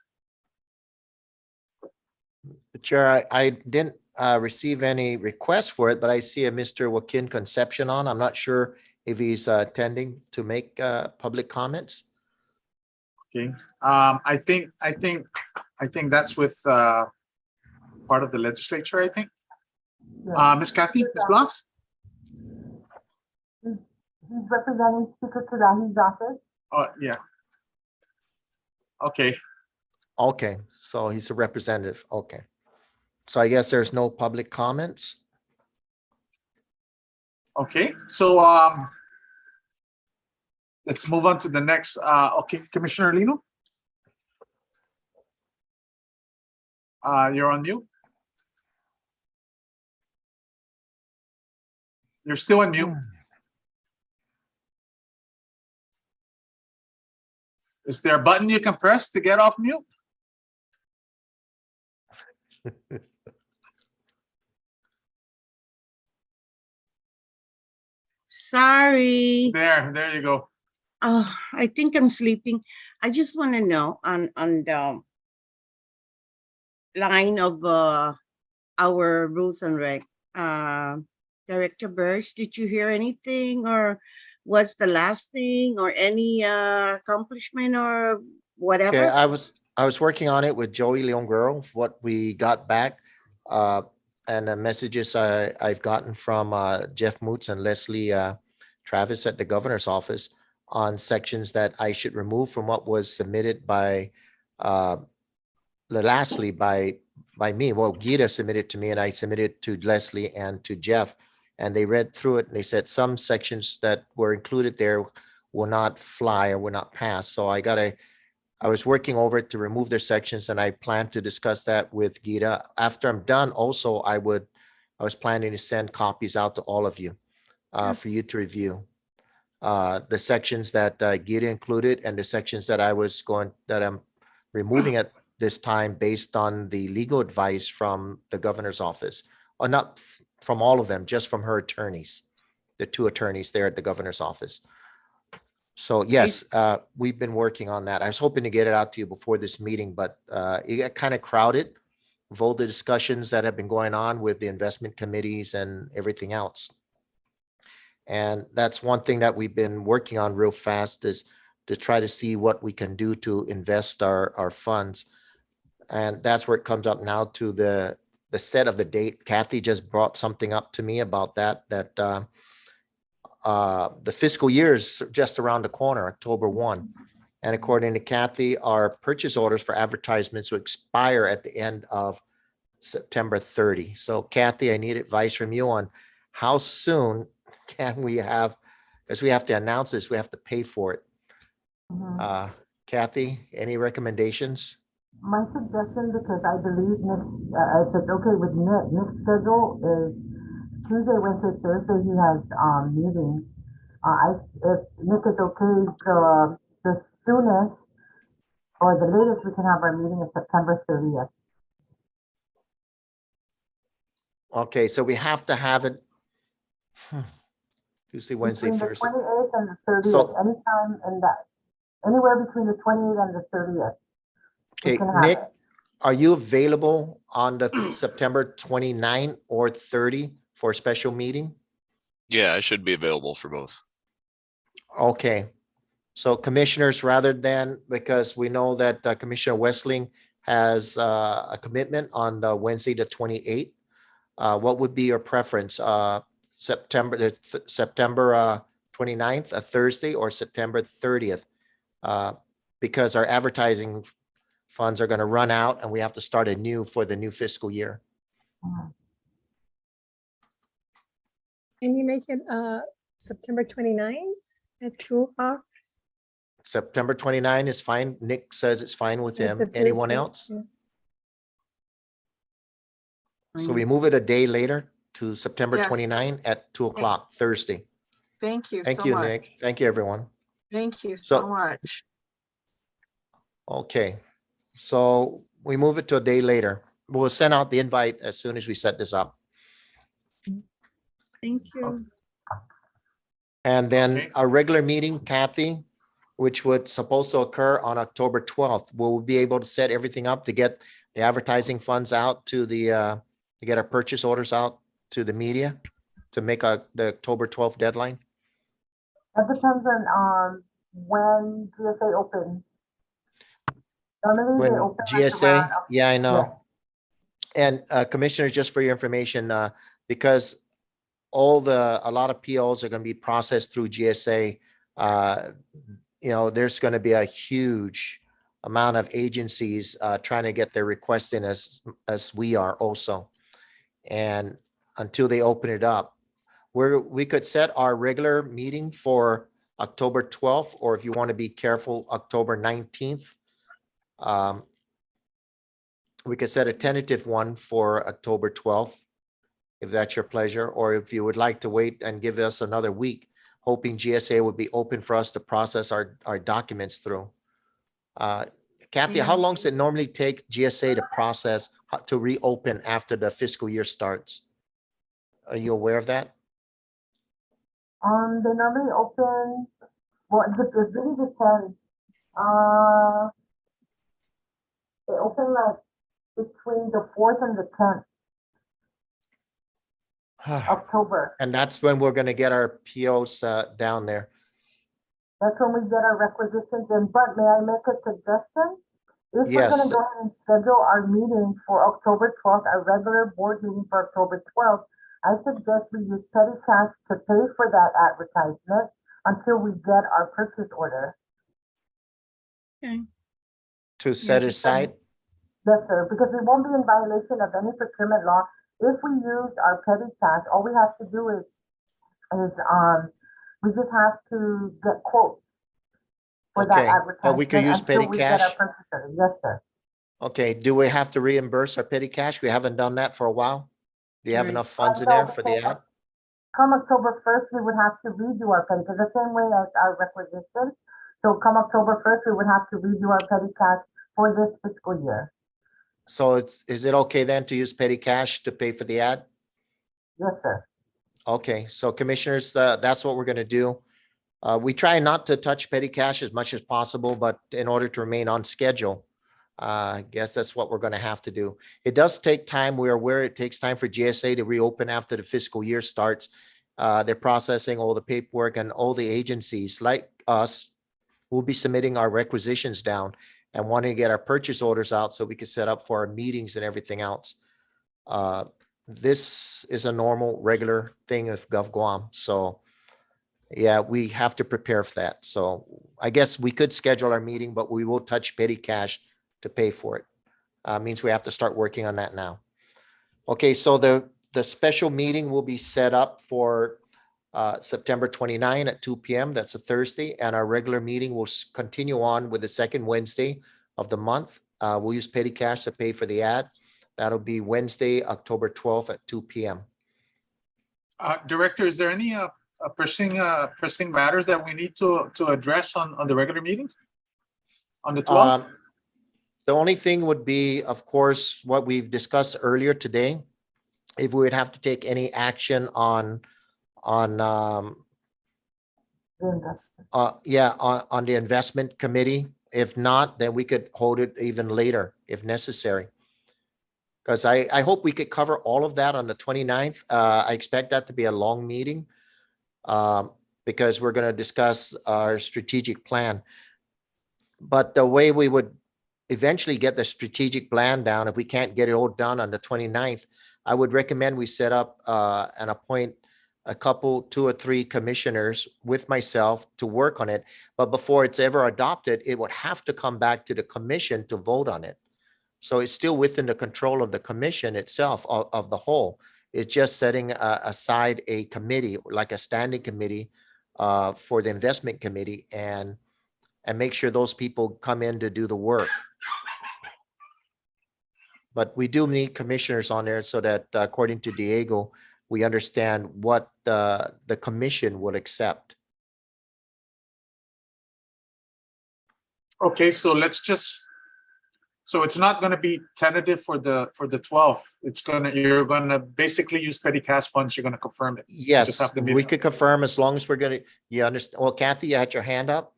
Chair, I didn't receive any requests for it, but I see a Mr. Joaquin Concepcion on. I'm not sure if he's attending to make public comments.
Okay, I think that's with part of the legislature, I think. Ms. Kathy, Ms. Blas?
He's representing Speaker Tadahi's office.
Oh, yeah. Okay,
Okay, so he's a representative. Okay. So I guess there's no public comments.
okay, so let's move on to the next, okay, Commissioner Lino? You're on mute. You're still on mute. Is there a button you can press to get off mute?
Sorry.
There you go.
Oh, I think I'm sleeping. I just want to know on the line of our rules and reg. Director Birch, did you hear anything, or what's the last thing, or any accomplishment or
Okay,
whatever?
I was working on it with Joey Leongero, what we got back. And the messages I've gotten from Jeff Moots and Leslie Travis at the governor's office on sections that I should remove from what was submitted by lastly by me. Well, Gita submitted to me and I submitted to Leslie and to Jeff. And they read through it and they said some sections that were included there will not fly or will not pass. So I was working over it to remove their sections and I plan to discuss that with Gita. After I'm done, also, I was planning to send copies out to all of you for you to review. The sections that Gita included and the sections that I'm removing at this time based on the legal advice from the governor's office, or not from all of them, just from her attorneys, the 2 attorneys there at the governor's office. So yes, we've been working on that. I was hoping to get it out to you before this meeting, but it got kind of crowded with all the discussions that have been going on with the investment committees and everything else. And that's one thing that we've been working on real fast, is to try to see what we can do to invest our funds. And that's where it comes up now to the set of the date. Kathy just brought something up to me about that the fiscal year is just around the corner, October 1. And according to Kathy, our purchase orders for advertisements will expire at the end of September 30. So Kathy, I need advice from you on how soon can we have, because we have to announce this, we have to pay for it. Kathy, any recommendations?
My suggestion, because I believe if it's okay with Nick's schedule, is Tuesday, Wednesday, Thursday, he has meetings. If Nick is okay, the soonest or the latest we can have our meeting is September 30th.
Okay, so we have to have it Tuesday, Wednesday,
Between
Thursday.
the 28th and the 30th,
So-
anytime in that, anywhere between the 28th and the 30th. we
Okay,
can have
Nick,
it.
are you available on the September 29 or 30 for a special meeting?
Yeah, I should be available for both.
Okay. So commissioners, rather than, because we know that Commissioner Westling has a commitment on the Wednesday, the 28th. What would be your preference? September 29th, a Thursday, or September 30th? Because our advertising funds are going to run out and we have to start anew for the new fiscal year.
Can you make it September 29 at 2 o'clock?
September 29 is fine. Nick says it's fine with
That's
him.
a
Anyone
Thursday,
else?
yeah.
So we move it a day later to September
Yes.
29 at 2 o'clock Thursday.
Thank you
Thank
so
you,
much.
Nick. Thank you, everyone.
Thank you so
So-
much.
Okay, so we move it to a day later. We'll send out the invite as soon as we set this up.
Thank you.
And then
Okay.
our regular meeting, Kathy, which would supposed to occur on October 12th, will we be able to set everything up to get the advertising funds out to the, to get our purchase orders out to the media to make the October 12th deadline?
That depends on when GSA opens. Normally
When
they open like
GSA,
around
yeah, I
yeah.
know. And commissioners, just for your information, because a lot of POs are going to be processed through GSA, there's going to be a huge amount of agencies trying to get their requests in as we are also. And until they open it up, we could set our regular meeting for October 12th, or if you want to be careful, October 19th. We could set a tentative one for October 12th, if that's your pleasure, or if you would like to wait and give us another week, hoping GSA would be open for us to process our documents through. Kathy, how long does it normally take GSA to process, to reopen after the fiscal year starts? Are you aware of that?
They normally open, well, it really depends. They open like between the 4th and the 10th October.
And that's when we're going to get our POs down there.
That's when we get our requisitions in. But may I make a suggestion? If we're
Yes.
gonna go ahead and schedule our meeting for October 12th, our regular board meeting for October 12th, I suggest we use petty cash to pay for that advertisement until we get our purchase order.
To set aside?
Yes, sir, because we won't be in violation of any procurement law. If we use our petty cash, all we have to do is we just have to get quotes for that
Okay,
advertisement.
we could use
until
petty
we get our
cash?
purchase order. Yes, sir.
Okay, do we have to reimburse our petty cash? We haven't done that for a while. Do you have
Right.
enough funds in
No,
there for the ad?
Come October 1st, we would have to redo our petty, because the same way as our requisition. So come October 1st, we would have to redo our petty cash for this fiscal year.
So is it okay then to use petty cash to pay for the ad?
Yes, sir.
Okay, so commissioners, that's what we're gonna do. We try not to touch petty cash as much as possible, but in order to remain on schedule, I guess that's what we're gonna have to do. It does take time. We're aware it takes time for GSA to reopen after the fiscal year starts. They're processing all the paperwork, and all the agencies like us will be submitting our requisitions down and wanting to get our purchase orders out so we can set up for our meetings and everything else. This is a normal, regular thing of GovGuam. So yeah, we have to prepare for that. So I guess we could schedule our meeting, but we will touch petty cash to pay for it. Means we have to start working on that now. Okay, so the special meeting will be set up for September 29 at 2 p.m. That's a Thursday. And our regular meeting will continue on with the second Wednesday of the month. We'll use petty cash to pay for the ad. That'll be Wednesday, October 12th at 2 p.m.
Director, is there any pressing matters that we need to address on the regular meeting? On the 12th?
The only thing would be, of course, what we've discussed earlier today. If we would have to take any action on the investment committee. If not, then we could hold it even later if necessary. Because I hope we could cover all of that on the 29th. I expect that to be a long meeting because we're going to discuss our strategic plan. But the way we would eventually get the strategic plan down, if we can't get it all done on the 29th, I would recommend we set up and appoint a couple, 2 or 3 commissioners with myself to work on it. But before it's ever adopted, it would have to come back to the commission to vote on it. So it's still within the control of the commission itself of the whole. It's just setting aside a committee, like a standing committee for the investment committee, and make sure those people come in to do the work. But we do need commissioners on there so that according to Diego, we understand what the commission would accept.
Okay, so so it's not gonna be tentative for the 12th. You're gonna basically use petty cash funds. You're gonna confirm it.
Yes,
have the
we
meeting.
could confirm as long as we're gonna, you understand. Well, Kathy, you had your hand up.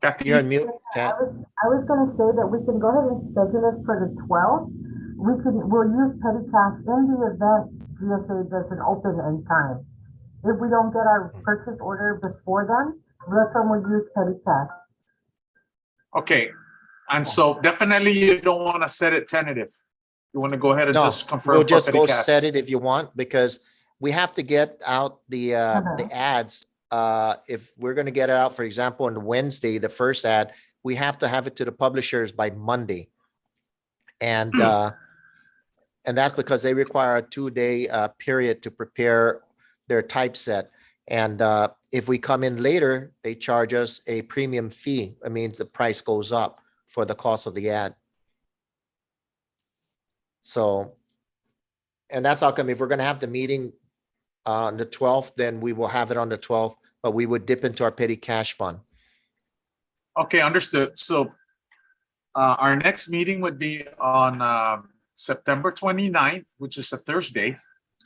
Kathy?
You're on mute.
I was gonna say that we can go ahead and schedule it for the 12th. We'll use petty cash in the event GSA doesn't open in time. If we don't get our purchase order before then, that's when we'll use petty cash.
Okay, and so definitely you don't want to set it tentative. You want to go ahead and
No,
just confirm.
we'll
for
just
petty
go
cash.
set it if you want, because we have to get out the ads. If we're gonna get it out, for example, on Wednesday, the first ad, we have to have it to the publishers by Monday. And that's because they require a 2-day period to prepare their typeset. And if we come in later, they charge us a premium fee. It means the price goes up for the cost of the ad. So, and that's how come if we're gonna have the meeting on the 12th, then we will have it on the 12th, but we would dip into our petty cash fund.
Okay, understood. So our next meeting would be on September 29th, which is a Thursday,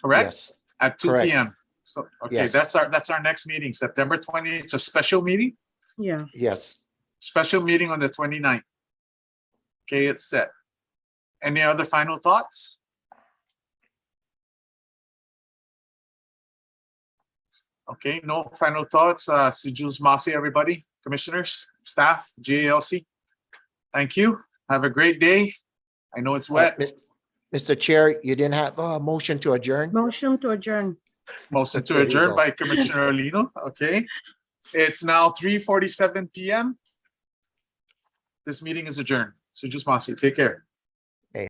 correct?
Yes,
At 2
correct.
p.m. So, okay,
Yes.
that's our next meeting, September 20th. It's a special meeting,
Yeah.
yes.
special meeting on the 29th. Okay, it's set. Any other final thoughts? Okay, no final thoughts. Jules Masi, everybody, commissioners, staff, GALC. Thank you. Have a great day. I know it's wet.
Mr. Chair, you didn't have a motion to adjourn?
Motion to adjourn.
Motion to
There you
adjourn
go.
by Commissioner Alino. Okay. It's now 3:47 p.m. This meeting is adjourned. Jules Masi, take care.